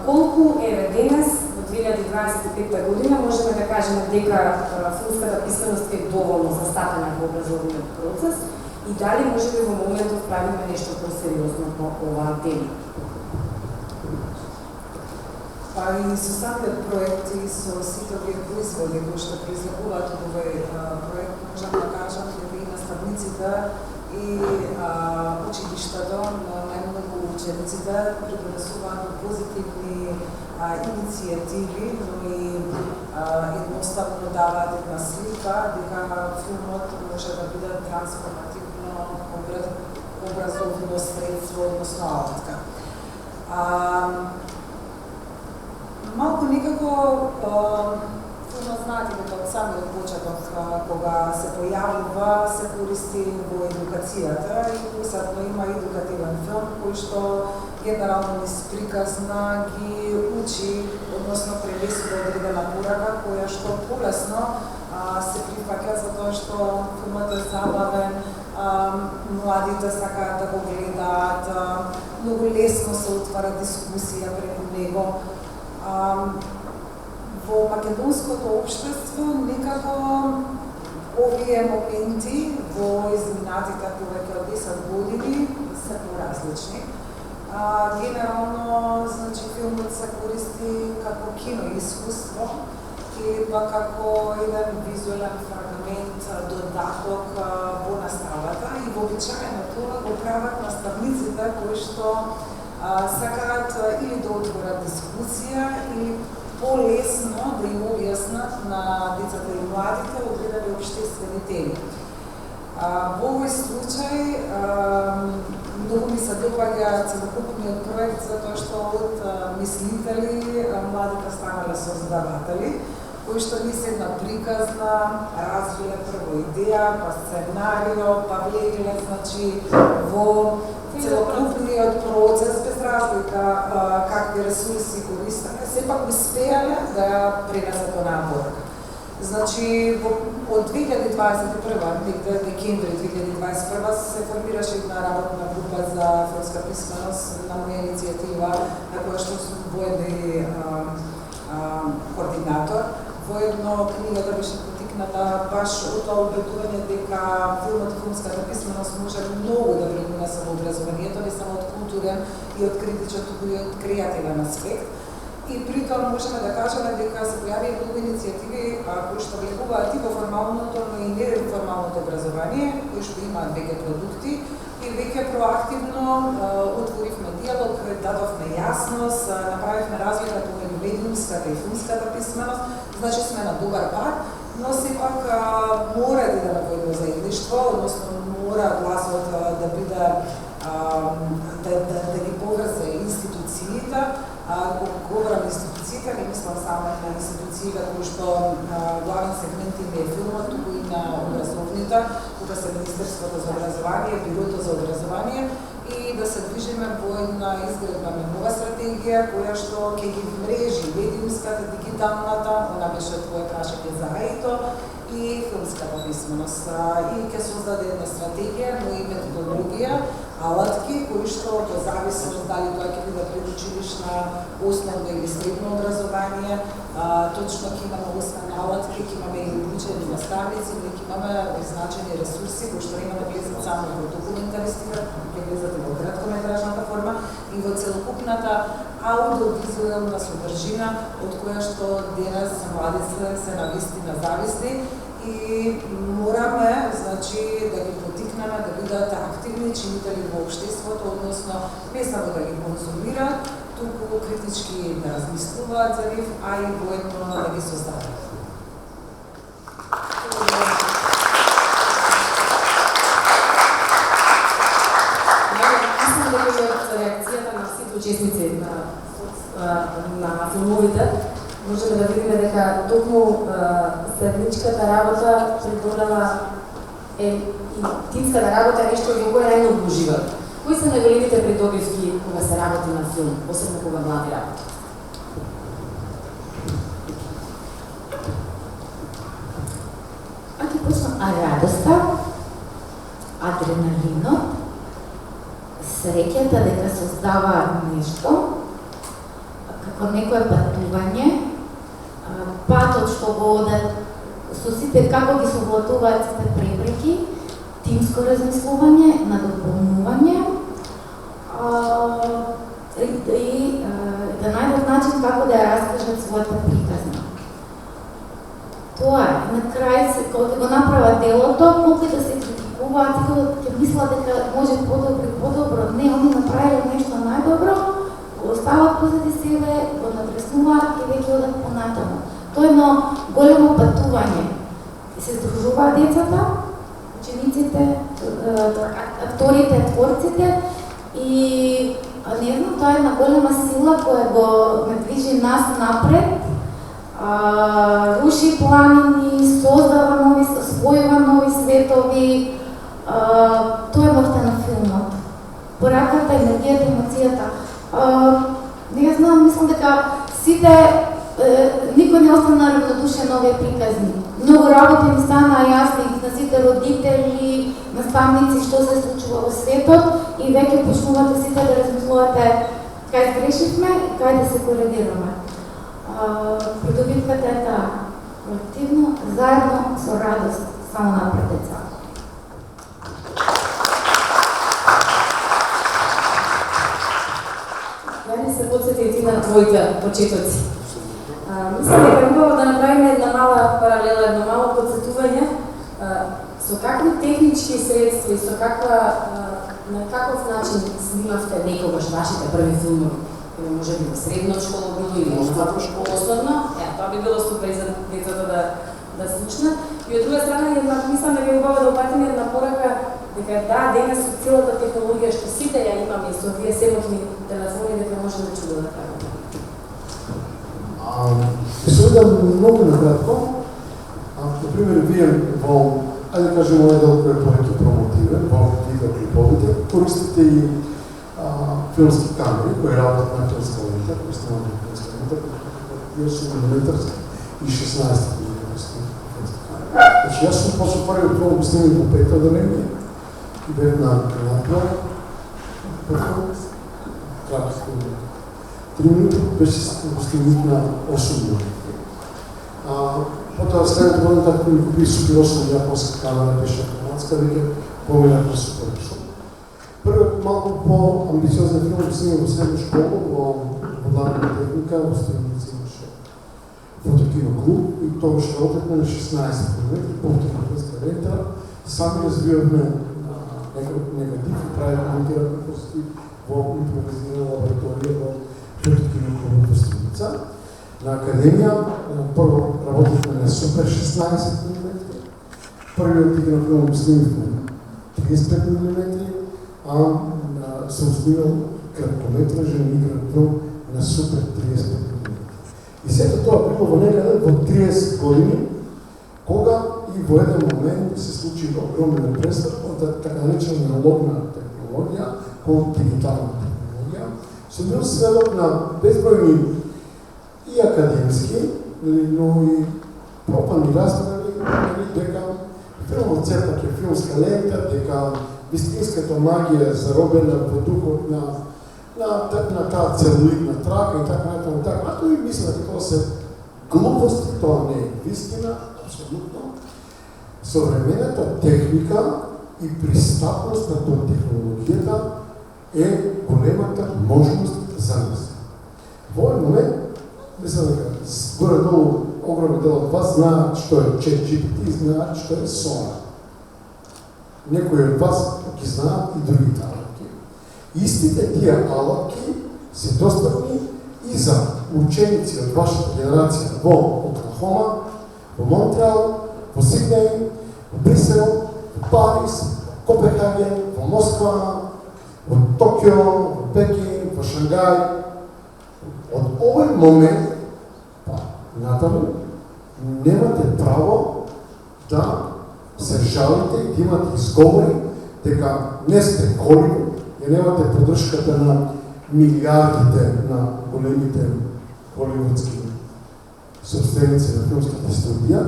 Колку еве денес, во 2025 година, можеме да кажеме дека филмската писменост е доволно застапена во образовниот процес и дали можеме во моментов правиме нешто посериозно по оваа тема? Па и со самиот проект и со сите овие производи кои што произлегуваат од овој проект, можам да кажам дека и наставниците и училиштето, најмногу учениците придонесуваат позитивни иницијативи, но и едноставно даваат една слика дека филмот може да биде трансформативно образовно средство, односно алатка. Малку некако филмот знаете дека од самиот почеток кога се појавува се користи во едукацијата и посебно има едукативен филм кој што генерално низ приказна ги учи, односно превесува одредена порака која што полесно се прифаќа затоа што филмот е забавен, младите сакаат да го гледаат, многу лесно се отвара дискусија преку него. Во македонското општество некако Овие моменти во изминатите повеќе од 10 години се поразлични. Генерално, значи, филмот се користи како кино искуство или па како еден визуелен фрагмент, додаток во наставата и вообичаено тоа го прават наставниците кои што сакаат или да отворат дискусија или полесно да им објаснат на децата и младите одредени општествени теми. Во овој случај многу ми се допаѓа целокупниот проект затоа што од мислители младите станале создаватели, кои што ни се една приказна, развиле прво идеја, па сценарио, па влегиле, значи, во целокупниот процес, без разлика какви ресурси користеле, сепак успеале да пренесат онаа порка. Значи, од 2021, некаде декември 2021, се формираше една работна група за филмска писменост на моја иницијатива, на која што сум воедно координатор. Воедно книгата беше потикната баш од тоа убедување дека филмот и филмската писменост може многу да допринесе во образованието, не само од културен и од критичен, туку и од креативен аспект. И при тоа можеме да кажеме дека се појави многу иницијативи кои што влегуваат и во формалното, но и неформалното образование, кои што имаат веќе продукти и веќе проактивно отворивме диалог, дадовме јасност, направивме разлика помеѓу медиумската и филмската писменост, значи сме на добар пат, но сепак мора да иде на војно заедништво, односно мора гласот да биде да ги поврзе институциите. Кога говорам институциите, не мислам само на институциите кои што главен сегмент им е филмот, туку и на образовните, тука се Министерството за образование, Бирото за образование, и да се движиме во една изградба на нова стратегија, која што ќе ги вмрежи медиумската, дигиталната, она беше твое прашање за АИТО, и филмската писменост. И ќе создаде една стратегија, но и методологија, алатки, кои што во зависност дали тоа ќе биде предучилишна, основно или средно образование, точно ќе имаме освен алатки, ќе имаме и обучени наставници, но ќе имаме значени ресурси кои што има да влезат само во документаристика, ќе влезат и во краткометражната форма и во целокупната аудиовизуелна содржина од која што денес младите се навистина зависни. И мораме, значи, да ги потикнеме да бидат активни чинители во општеството, односно не само да ги консумираат, туку критички да размислуваат за нив, а и воедно да ги создадат. Мислам дека од реакцијата на сите учесници на филмовите можеме да видиме дека токму заедничката работа придонела и тимската работа е нешто во кое најмногу уживат. Кои се најголемите придобивки кога се работи на филм, посебно кога млади работи? Ако почнам, радоста, адреналинот, среќата дека создава нешто, како некое патување, патот што го одат со сите, како ги совладуваат сите препреки, тимско размислување, надополнување и да најдат начин како да ја раскажат својата приказна. Тоа е. На крај, кога го направат делото, колку да се критикуваат, ќе мислат дека може подобро. Не, они направиле нешто најдобро, го остават позади себе, го надреснуваат и веќе одат понатаму. Тоа е едно големо патување. Се здружуваат децата, учениците, акторите, творците и не знам, тоа е една голема сила која го движи нас напред, руши планини, создава нови, спојува нови светови. Тоа е моќта на филмот. Пораката, енергијата, емоцијата. Не знам, мислам дека сите никој не остана равнодушен на овие приказни. Многу работи ми стана јасни на сите родители, наставници, што се случува во светот и веќе почнувате сите да размислувате кај сгрешивме и кај да се коригираме. Придобивката е таа колективно, заедно со радост. Само напред, деца. Јани се подсети и ти на твоите почетоци. Мислам дека е убаво да направиме една мала паралела, едно мало подсетување со какви технички средства и со на каков начин снимавте некогаш вашите први филмови? Или може би во средна школа било или основно? Тоа би било супер за децата да слушнат. И од друга страна, мислам дека е убаво да опатиме една порака дека да, денес со целата технологија што сите ја имаме и со овие семокни телефони, дека може да чудо да правиме. Се многу накратко. Например, вие во, ајде да кажем, овој дел кој е повеќе промотивен, во видеоклиповите, користите и филмски камери кои работат на филмска лента, кои снимат на филмска лента, 8 мм и 16 мм филмска камера. Значи, јас сум почнал први филм го снимам по 5 одделение и бев на Канатла, кратко 3 минути, беше го снимам на 8 минути. Потоа следната година така ми купи супер 8 јапонска камера, беше автоматска, веќе поминав на супер 8. Првиот малку по-амбициозен филм го снимам во средна школа, во модерна техника, во Стремница имаше фотокиноклуб и тогаш работевме на 16 мм, повторна филмска лента, сами развивавме негатив и правевме монтираме позитив во импровизирана лабораторија во фотокиноклуб во Стремница. На академија прво работевме на супер 16 мм, првиот игран филм го снимавме на 35 мм, съм снимал краткометражен игран филм на супер 35 мм. И сето тоа било во некаде во 30 години, кога и во еден момент се случи огромен престап од така наречена аналогна технологија кон дигитална технологија. Сум бил сведок на безбројни и академски, но и пропани расправи, дека филмот сепак е филмска лента, дека вистинската магија е заробена во духот на таа целулитна трака и така натаму, и мислам дека тоа се глупости, тоа не е вистина, апсолутно. Современата техника и пристапност на тоа технологијата е големата можност за нас. Во овој момент, мислам дека горе-долу огромен дел од вас знаат што е ChatGPT и знаат што е Sora. Некои од вас ги знаат и другите алатки. Истите тие алатки се достапни и за ученици од вашата генерација во Оклахома, во Монтреал, во Сиднеј, во Брисел, во Париз, во Копенхаген, во Москва, во Токио, во Пекин, во Шангај. Од овој момент натаму немате право да се жалите и да имате изговори дека не сте Холивуд, и немате поддршката на милиардите на големите холивудски собственици на филмските студија,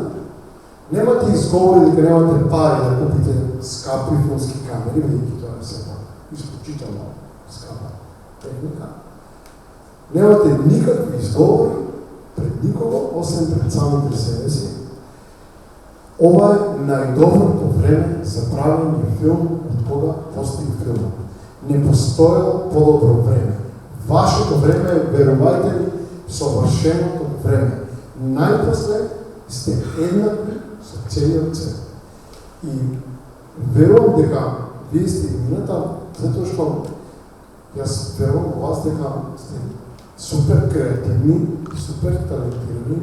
немате изговори дека немате пари да купите скапи филмски камери, бидејќи тоа е сепак исклучително скапа техника. Немате никакви изговори пред никого, освен пред самите себе си. Ова е најдоброто време за правење филм од кога постои филмот. Не постоело подобро време. Вашето време е, верувајте ми, совршеното време. Најпосле сте еднакви со целиот свет. И верувам дека вие сте мината, затоа што јас верувам во вас дека сте супер креативни, супер талентирани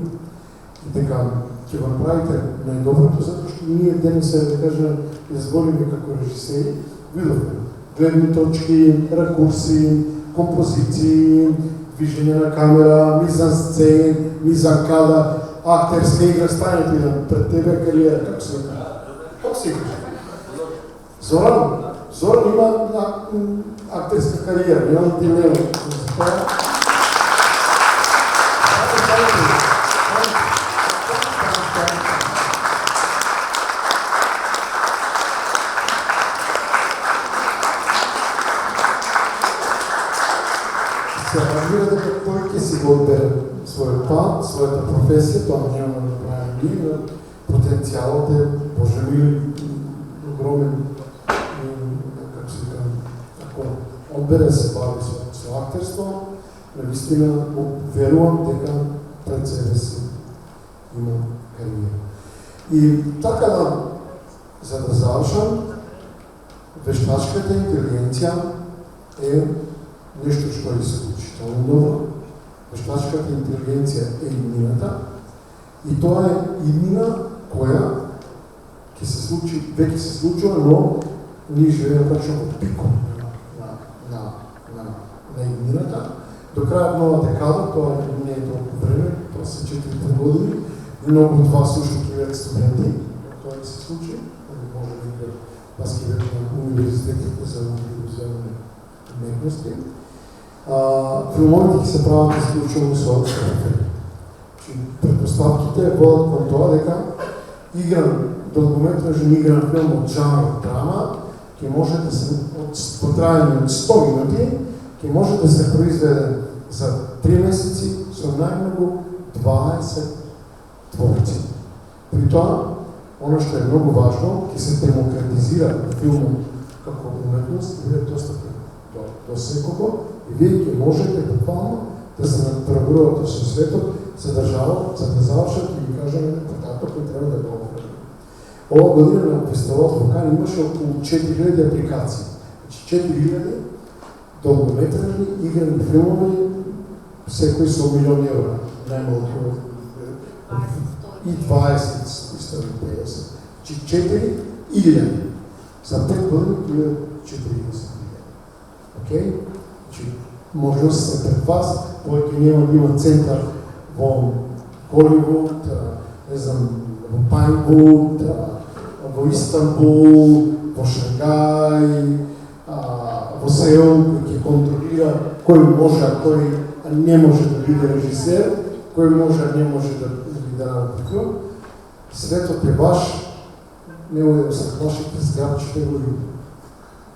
и дека ќе го направите најдоброто, затоа што ние денес да кажем избориме како режисери, видовме гледни точки, ракурси, композиции, движење на камера, мизансцен, мизанкада, актерска игра, станете и пред тебе кариера, како се вика? Како се вика? Зоран има актерска кариера, нема ти нема. Се разбира дека тој ќе си го одбере својот пат, својата професија, тоа няма да правим ние, но потенцијалот е Боже мили, огромен, како се кажа, ако одбере се бави со актерство, навистина верувам дека пред себе си има кариера. И така за да завршам, вештачката интелигенција е нешто што е исклучително добро. Вештачката интелигенција е иднината и тоа е иднина која ќе се случи, веќе се случува, но ние живееме прачно од пикот на иднината. До крајот нова декада, тоа не е толку време, тоа се 4 години, многу од вас уште ќе бидат студенти, тоа ќе се случи, може да вас ќе бидат на универзитетите за аудиовизуелни уметности. Филмовите ќе се прават исклучително со рефери. Предпоставките водат кон тоа дека игран долгометражен игран филм од жанрот драма ќе може да се во траење од 100 минути ќе може да се произведе за 3 месеци со најмногу 20 творци. При тоа, оно што е многу важно, ќе се демократизира филмот како уметност и биде достапен до секого и вие ќе можете буквално да се надпреварувате со светот за држава, за да завршат и ви кажаме така кој треба да го офрли. Ова година на фестивалот во Кан имаше околу 4000 апликации. Значи 4000 долгометражни играни филмови, секој со €1 милион, најмалку и 20 истории 50. Значи 4000. За 5 години ќе 40.000. Океј? Значи можност се пред вас, повеќе има центар во Холивуд, не знам, во Пайнвуд, во Истанбул, во Шангај, во Сеул, кој ќе контролира кој може, а кој не може да биде режисер, кој може, а не може да биде работник. Светот е ваш, немој да се плашите, зграбчите го и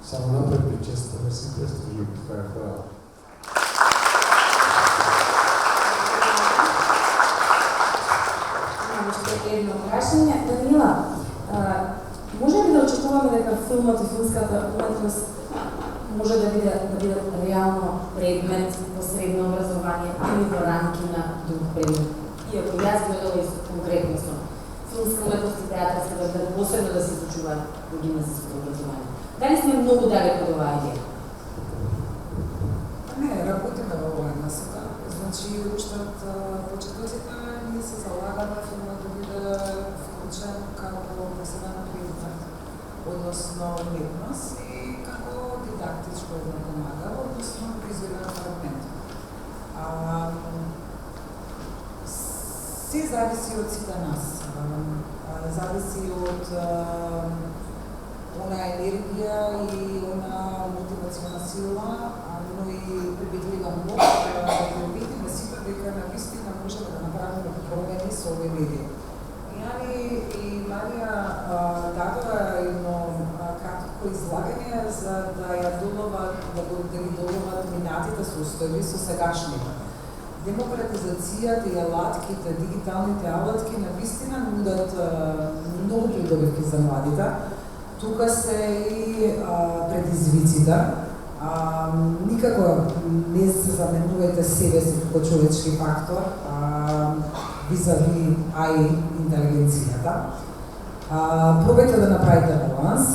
само напред причеста, да си представи така е права. Едно прашање. Данила, може ли да очекуваме дека филмот и филмската уметност може да биде реално предмет во средно образование или во рамки на друг предмет? Иако јас гледала конкретно со филмска уметност и театарска да посебно да се изучуваат во гимназиското образование. Дали сме многу далеко од оваа идеја? Не, работиме во оваа насока. Значи, уште од почетоците ние се залагаме филмот да биде вклучен како посебен предмет, односно уметност и како дидактичко едно помагало, односно произведен фрагмент. Се зависи од сите нас. Зависи од она енергија и она мотивациона сила, но и прибедлива моќ да ги убедиме сите дека навистина можеме да направиме промени со овој медија. Јани и Марија дадоа едно кратко излагање за да ги доловат минатите состојби со сегашните. Демократизацијата и алатките, дигиталните алатки навистина нудат многу придобивки за младите. Тука се и предизвиците. Никако не се заменувајте себе си како човечки фактор визави АИ интелигенцијата. Пробајте да направите баланс,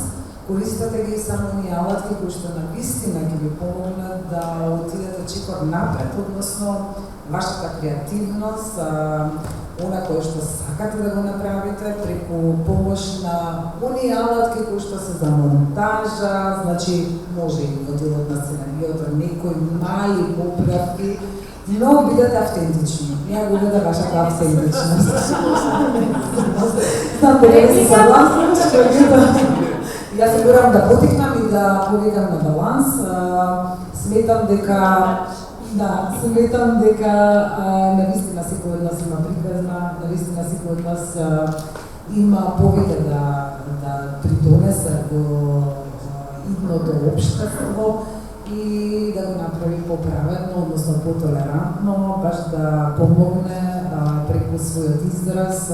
користете ги само оние алатки кои што навистина ќе ви помогнат да отидете чекор напред, односно вашата креативност, она кое што сакате да го направите преку помош на оние алатки кои што се за монтажа, значи може и во делот на сценариото некои мали поправки, но бидете автентични. Ја го видам вашата автентичност. Знам дека се согласна, јас се морам да потикнам и да повикам на баланс. Сметам дека навистина секој од нас има приказна, навистина секој од нас има повеќе да придонесе во идното општество и да го направи поправено, односно потолерантно, баш да помогне преку својот израз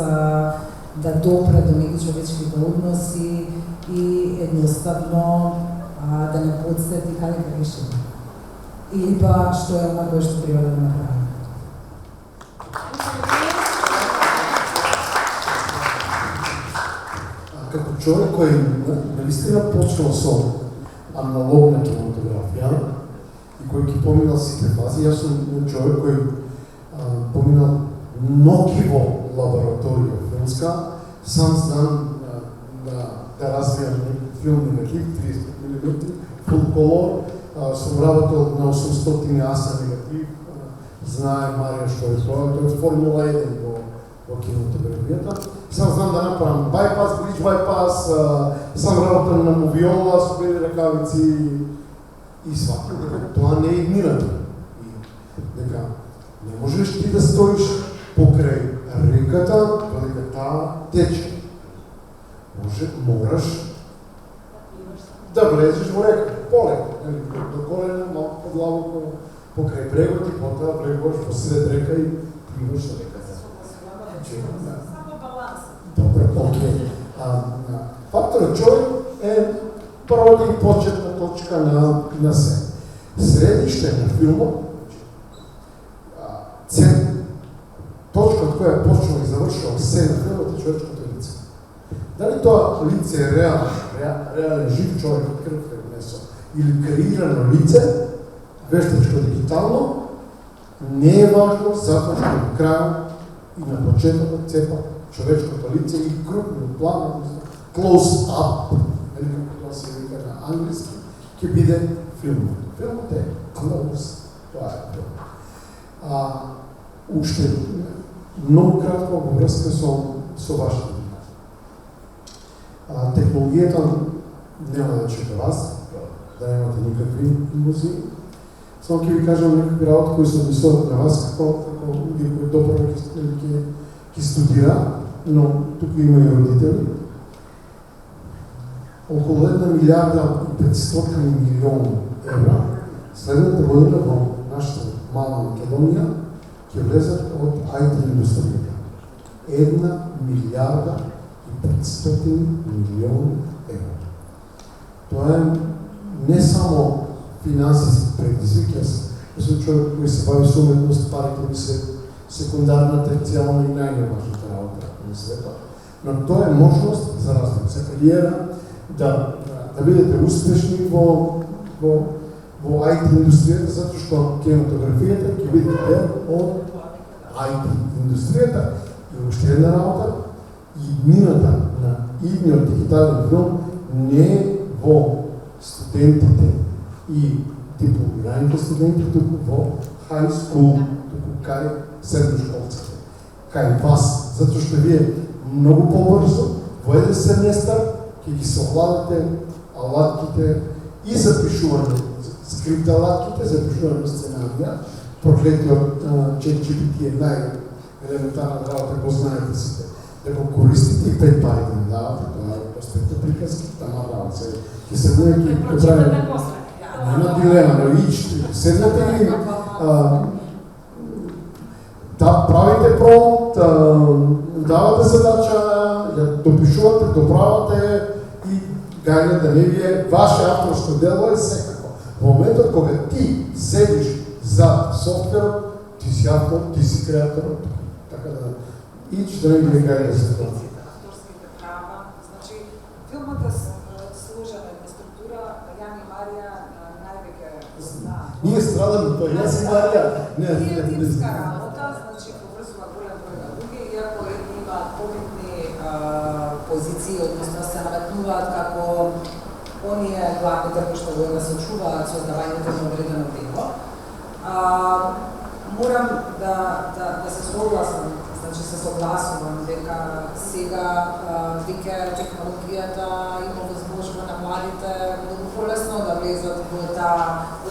да допре до меѓучовечките односи и едноставно да не подсети каде грешиме. Или па што е оно кое што треба да направиме. Како човек кој наистина почнал со аналогна кинематографија и кој ги поминал сите фази, јас сум човек кој поминал многи во лабораторија филмска, сам знам да развијам филмни негатив, 35 мм, full color, сум работел на 800 аса негатив, знае Марија што е тоа е Формула 1 во кинематографијата. Сам знам да направам байпас, бридж байпас, сам работам на мовиола со бели ракавици и сватам дека тоа не е игнирано. Дека не можеш ти да стоиш покрај реката, додека таа тече. Мораш да влезеш во река, полеко, до колена, малку подлабоко, покрај брегот и потоа брегуваш посред река и пливаш на реката. Само баланс. Добре, окей. Факторот човек е првата и почетна точка на се. Средиште на филмот, точка од која почнува и завршува се на филмот е човечкото лице. Дали тоа лице е реален жив човек од крв и месо, или креирано лице, вештачко дигитално, не е важно, затоа што на крај и на почетокот цепа човечкото лице и крупно план, close up, како тоа се вика на англиски, ќе биде филмот. Филмот е close, тоа е филм. Уште многу кратко во врска со вашата технологијата нема да чека вас, да немате никакви илузии. Само ќе ви кажам некакви работи кои се мислат на вас како луѓе кои добро ќе студира, но тука има и родители. Околу 1 милиарда и 500 милиони евра следната година во нашата мала Македонија ќе влезат од IT индустријата. 1 милиарда и 500 милиони евра. Тоа е не само финансиски предизвик, јас сум човек кој се бави со уметност, парите ми се секундарна, терцијална и најневажната работа на светот. Но тоа е можност за развој, за кариера, да бидете успешни во IT индустријата, затоа што кинематографијата ќе биде дел од IT индустријата. И уште една работа, иднината на идниот дигитален филм не е во студентите и дипломираните студенти, туку во high school, туку кај средношколците, кај вас, затоа што вие многу побрзо во еден семестар ќе ги совладате алатките и запишување скрипт алатките, запишување сценарија. Проклетиот ChatGPT е најелементарна работа, го знаете сите. Да го користите и 5 пари да не давате, тоа е постепно приказки, тама работа се. Ќе се буде ќе прави. Нема дилема, но ичте, седнете и да правите промпт, давате задача, ја допишувате, доправате и гајле да не ви е ваше авторско дело е секако. Во моментот кога ти седиш за софтверот, ти си автор, ти си креаторот, така да ич да не ви гајле за тоа. Авторските права, значи филмата сложена една структура, Јан и Марија највеќе знаат. Ние страдаме тоа, јас и Марија. Тие типска работа, значи поврзува голем број на луѓе, иако едни имаат побитни позиции, односно се наметнуваат како оние главните кои што го насочуваат создавањето на одредено дело. Морам да се согласам, значи се согласувам дека сега веќе технологијата има возможност на младите многу полесно да влезат во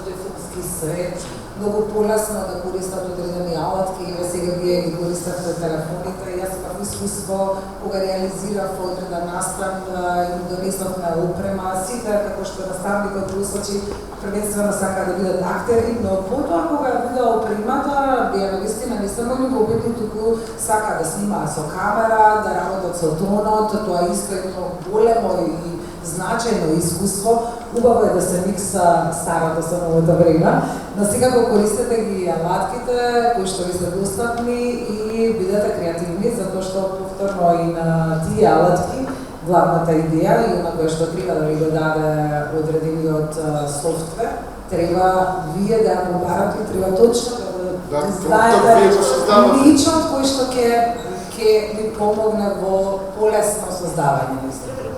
тој филмски физички свет, многу полесно да користат одредени алатки, и сега вие ги користате телефоните. Јас имав искуство кога реализирав одреден настан и донесовме опрема. Сите, како што наставникот усочи, првенствено сака да бидат актери, но потоа кога ја видеа опремата, бија навистина не само љубовни, туку сака да снимаат со камера, да работат со тонот, тоа е искрено големо и значајно искуство. Убаво е да се микса старото со новото време, но сега го користете ги алатките кои што ви се достапни и бидете креативни, затоа што повторно и на тие алатки главната идеја и она кое што треба да ви го даде одредениот софтвер, треба вие да ја побарате и треба точно да знаете личот кој што ќе ви помогне во полесно создавање на историја.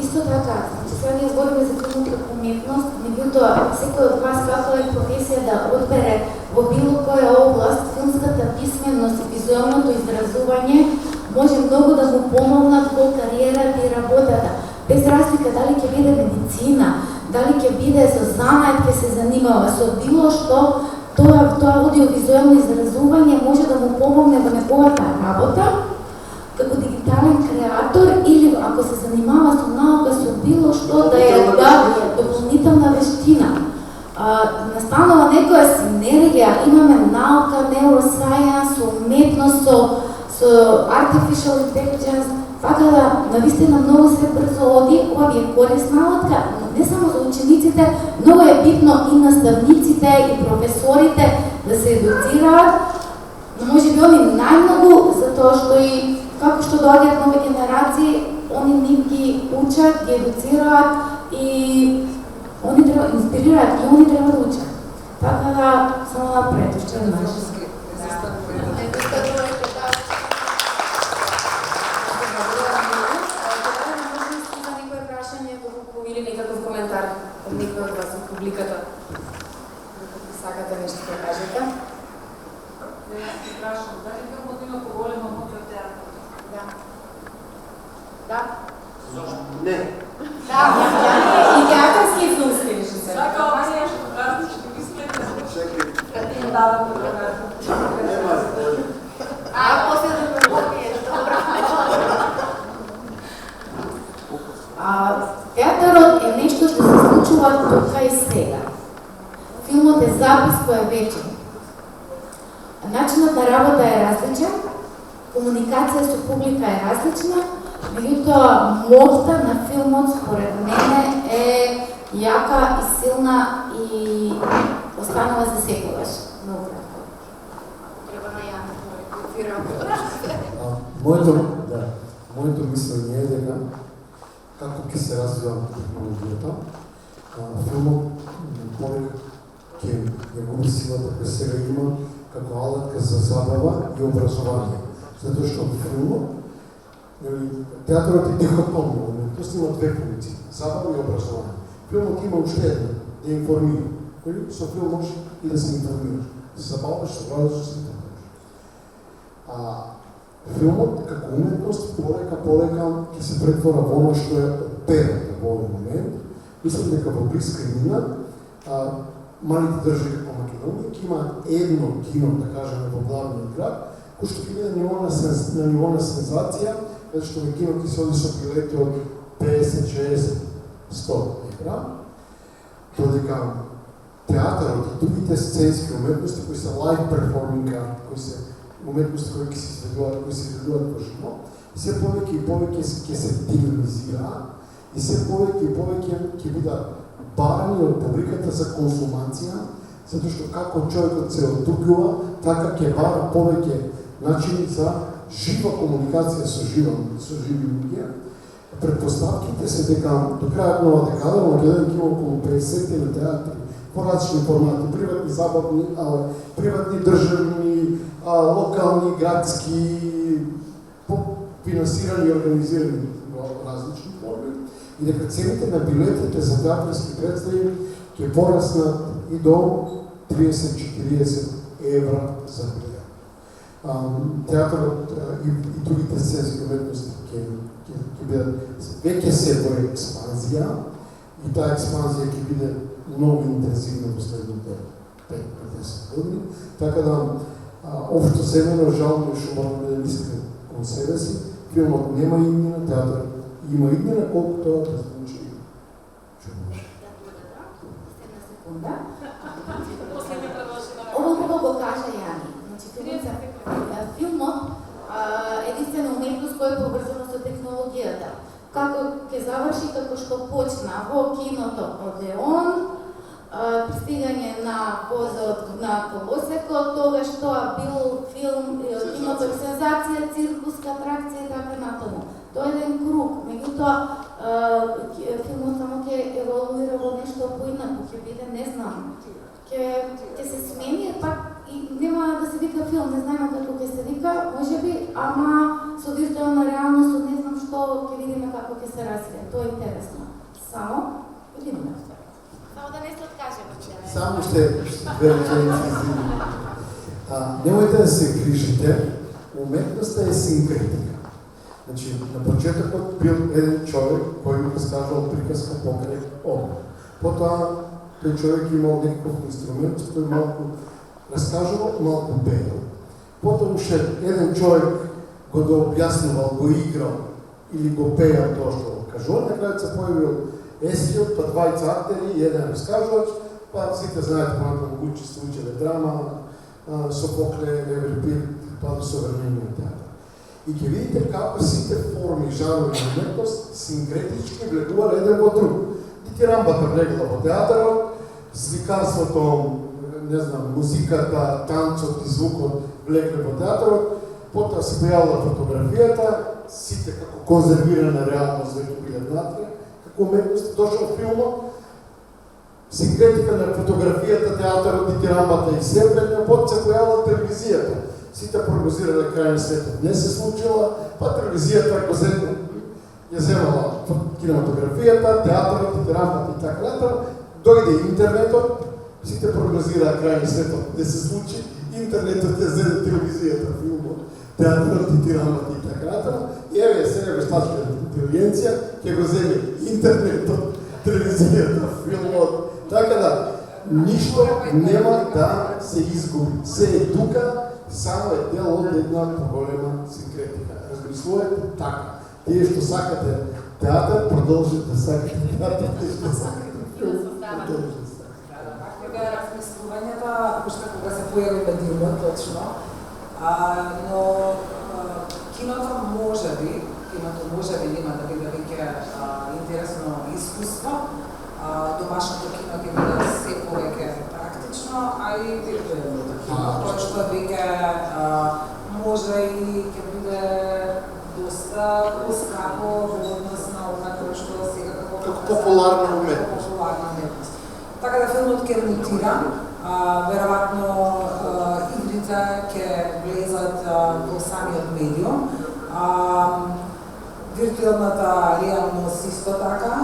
Исто така, сега ние збориме за филмот како уметност, меѓутоа секој од вас како е професија да одбере во било која област филмската писменост и визуелното изразување може многу да му помогнат во кариерата и работата. Без разлика дали ќе биде медицина, дали ќе биде со занает, ќе се занимава со било што, тоа аудиовизуелно изразување може да му помогне во неговата работа како дигитален креатор или ако се занимава со наука, со било што да е дополнителна вештина. Настанува некоја синергија, имаме наука, neuroscience, уметност, со artificial intelligence, така да навистина многу се брзо оди, ова ви е корисна алатка, не само за учениците, многу е битно и наставниците и професорите да се едуцираат, но може би они најмногу, затоа што и како што доаѓаат нови генерации, они нив ги учат, ги едуцираат и они треба инспирираат и они треба да учат. Така да само напред, уште еднаш. Некој прашање или некаков коментар од некој од вас од публиката? Сакате нешто да кажете? Јас ти прашам, дали филмот има поголема моќ од театар? Да. Зошто? Не. Да, и театарски и филмски режисер. Сака оние што различни мислите. Чекај. Да, Нема. После да пробие, добро. Театарот е нешто што се случува тука и сега. Филмот е запис кој е вечен. Начинот на работа е различен, комуникација со публика е различна, меѓутоа моќта на филмот според мене е јака и силна и останува за секогаш. Многу кратко. Треба на Јана Моето мислење е дека како ќе се развива технологијата, филмот повеќе ќе ја губи силата која сега има како алатка за забава и образование. Затоа што филмот, театарот е дихотомно, уметност има две функции, забава и образование. Филмот има уште една, да информира. Со филм може и да се информираш, да се забаваш, да градаш, да се информираш. Филмот како уметност полека ќе се претвора во оно што е операта во овој момент. Мислам дека во блиска иднина малите држави како Македонија ќе имаат едно кино, да кажеме, во главниот град, кој што ќе биде на ниво на сензација, затоа што во кино ќе се оди со билети од 50, 60, 100 евра, додека театарот и другите сценски уметности кои се live performing art, кои се уметности кои се изведуваат во живо, се повеќе и повеќе ќе се динамизираат и се повеќе и повеќе ќе бидат барани од публиката за консумација, затоа што како човекот се отуѓува, така ќе бара повеќе начини за жива комуникација со живи луѓе. Предпоставките се дека до крајот на оваа декада во Македонија ќе има околу 50 на театри по различни формати, приватни, забавни, приватни, државни, локални, градски, финансирани и организирани во различни форми, и дека цените на билетите за театарски представи ќе пораснат и до 30-40 евра за билет. Театарот и другите сценски уметности ќе бидат веќе се во експанзија и таа експанзија ќе биде многу интензивна во следните 5-10 години, така да општо семено жално што мора да мислиме кон себе си, филмот нема иднина, театар има иднина, колку тоа да звучи чудно. Ово кога го кажа Јани, филмот единствена уметност која е поврзана со технологијата. Како ќе заврши, како што почна во киното Одеон, пристигање на возот на колосекот, тогаш тоа бил филм, киното сензација, циркуска атракција и така натаму. Тоа е еден круг, меѓутоа филмот само ќе еволуира во нешто поинаку, ќе биде, не знам, ќе се смени, пак и нема да се вика филм, не знаеме како ќе се вика, можеби, ама со виртуелна реалност, не знам што, ќе видиме како ќе се развие. Тоа е интересно. Само, видиме. Само да не се откажеме. Само ще две реченици. Немојте да се грижите, уметноста е синкретика. Значи, на почетокот бил еден човек кој му раскажал приказка покрај ово. Потоа, тој човек имал некаков инструмент, кој малку раскажувал, малку пеел. Потоа уште еден човек го да објаснувал, го играл или го пеел тоа што го кажувал, на крајот се појавил Есиот, па двајца актери и еден раскажувач, па сите знаете понатаму учи се учеле драма, Софокле, Еврипид, па до современиот театар. И ќе видите како сите форми, жанрови и уметност синкретички влегувале еден во друг. Дитирамбата влегла во театарот, сликарството, не знам, музиката, танцот и звукот влегле во театарот, потоа се појавила фотографијата, сите како конзервирана реалност веќе биле внатре, како уметност, дошол филмот, синкретика на фотографијата, театарот, дитирамбата и сепрења, потоа се појавила телевизијата. Сите прогнозирале крај на светот. Не се случила, па телевизијата ја земала кинематографијата, театарот, дитирамбата и така натаму, дојде интернетот, сите прогнозираа крај на светот. Не се случи, интернетот ја земе телевизијата, филмот, театарот, дитирамбата и така натаму. И еве сега вештачката интелигенција ќе го земе интернетот, телевизијата, филмот. Така да, ништо нема да се изгуби. Се е тука, само е дел од една поголема синкретика. Размислувате така. Тие што сакате театар, продолжите да сакате театар, тие што сакате филм, продолжите да сакате. Кога размислувањата, уште кога се појави медиумот, точно, но киното можеби нема да биде веќе интересно искуство, домашното кино ќе биде се повеќе практично, а и виртуелното кино, тоа што веќе може и ќе биде доста поскапо во однос на она тоа што сега како популарна уметност. Така да филмот ќе мутира, веројатно игрите ќе влезат во самиот медиум. Виртуелната реалност исто така,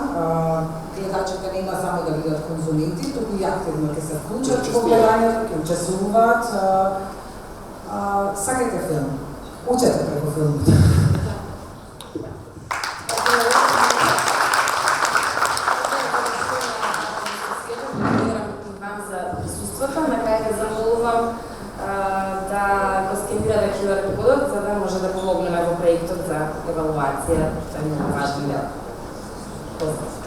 гледачите нема само да бидат конзументи, туку и активно ќе се вклучат во гледањето, ќе учествуваат. Сакајте филм, учете преку филмот. На крај ќе замолувам да го скенирате QR кодот, за да може да помогнеме во проектот за евалуација, што е многу важен дел. Поздрав!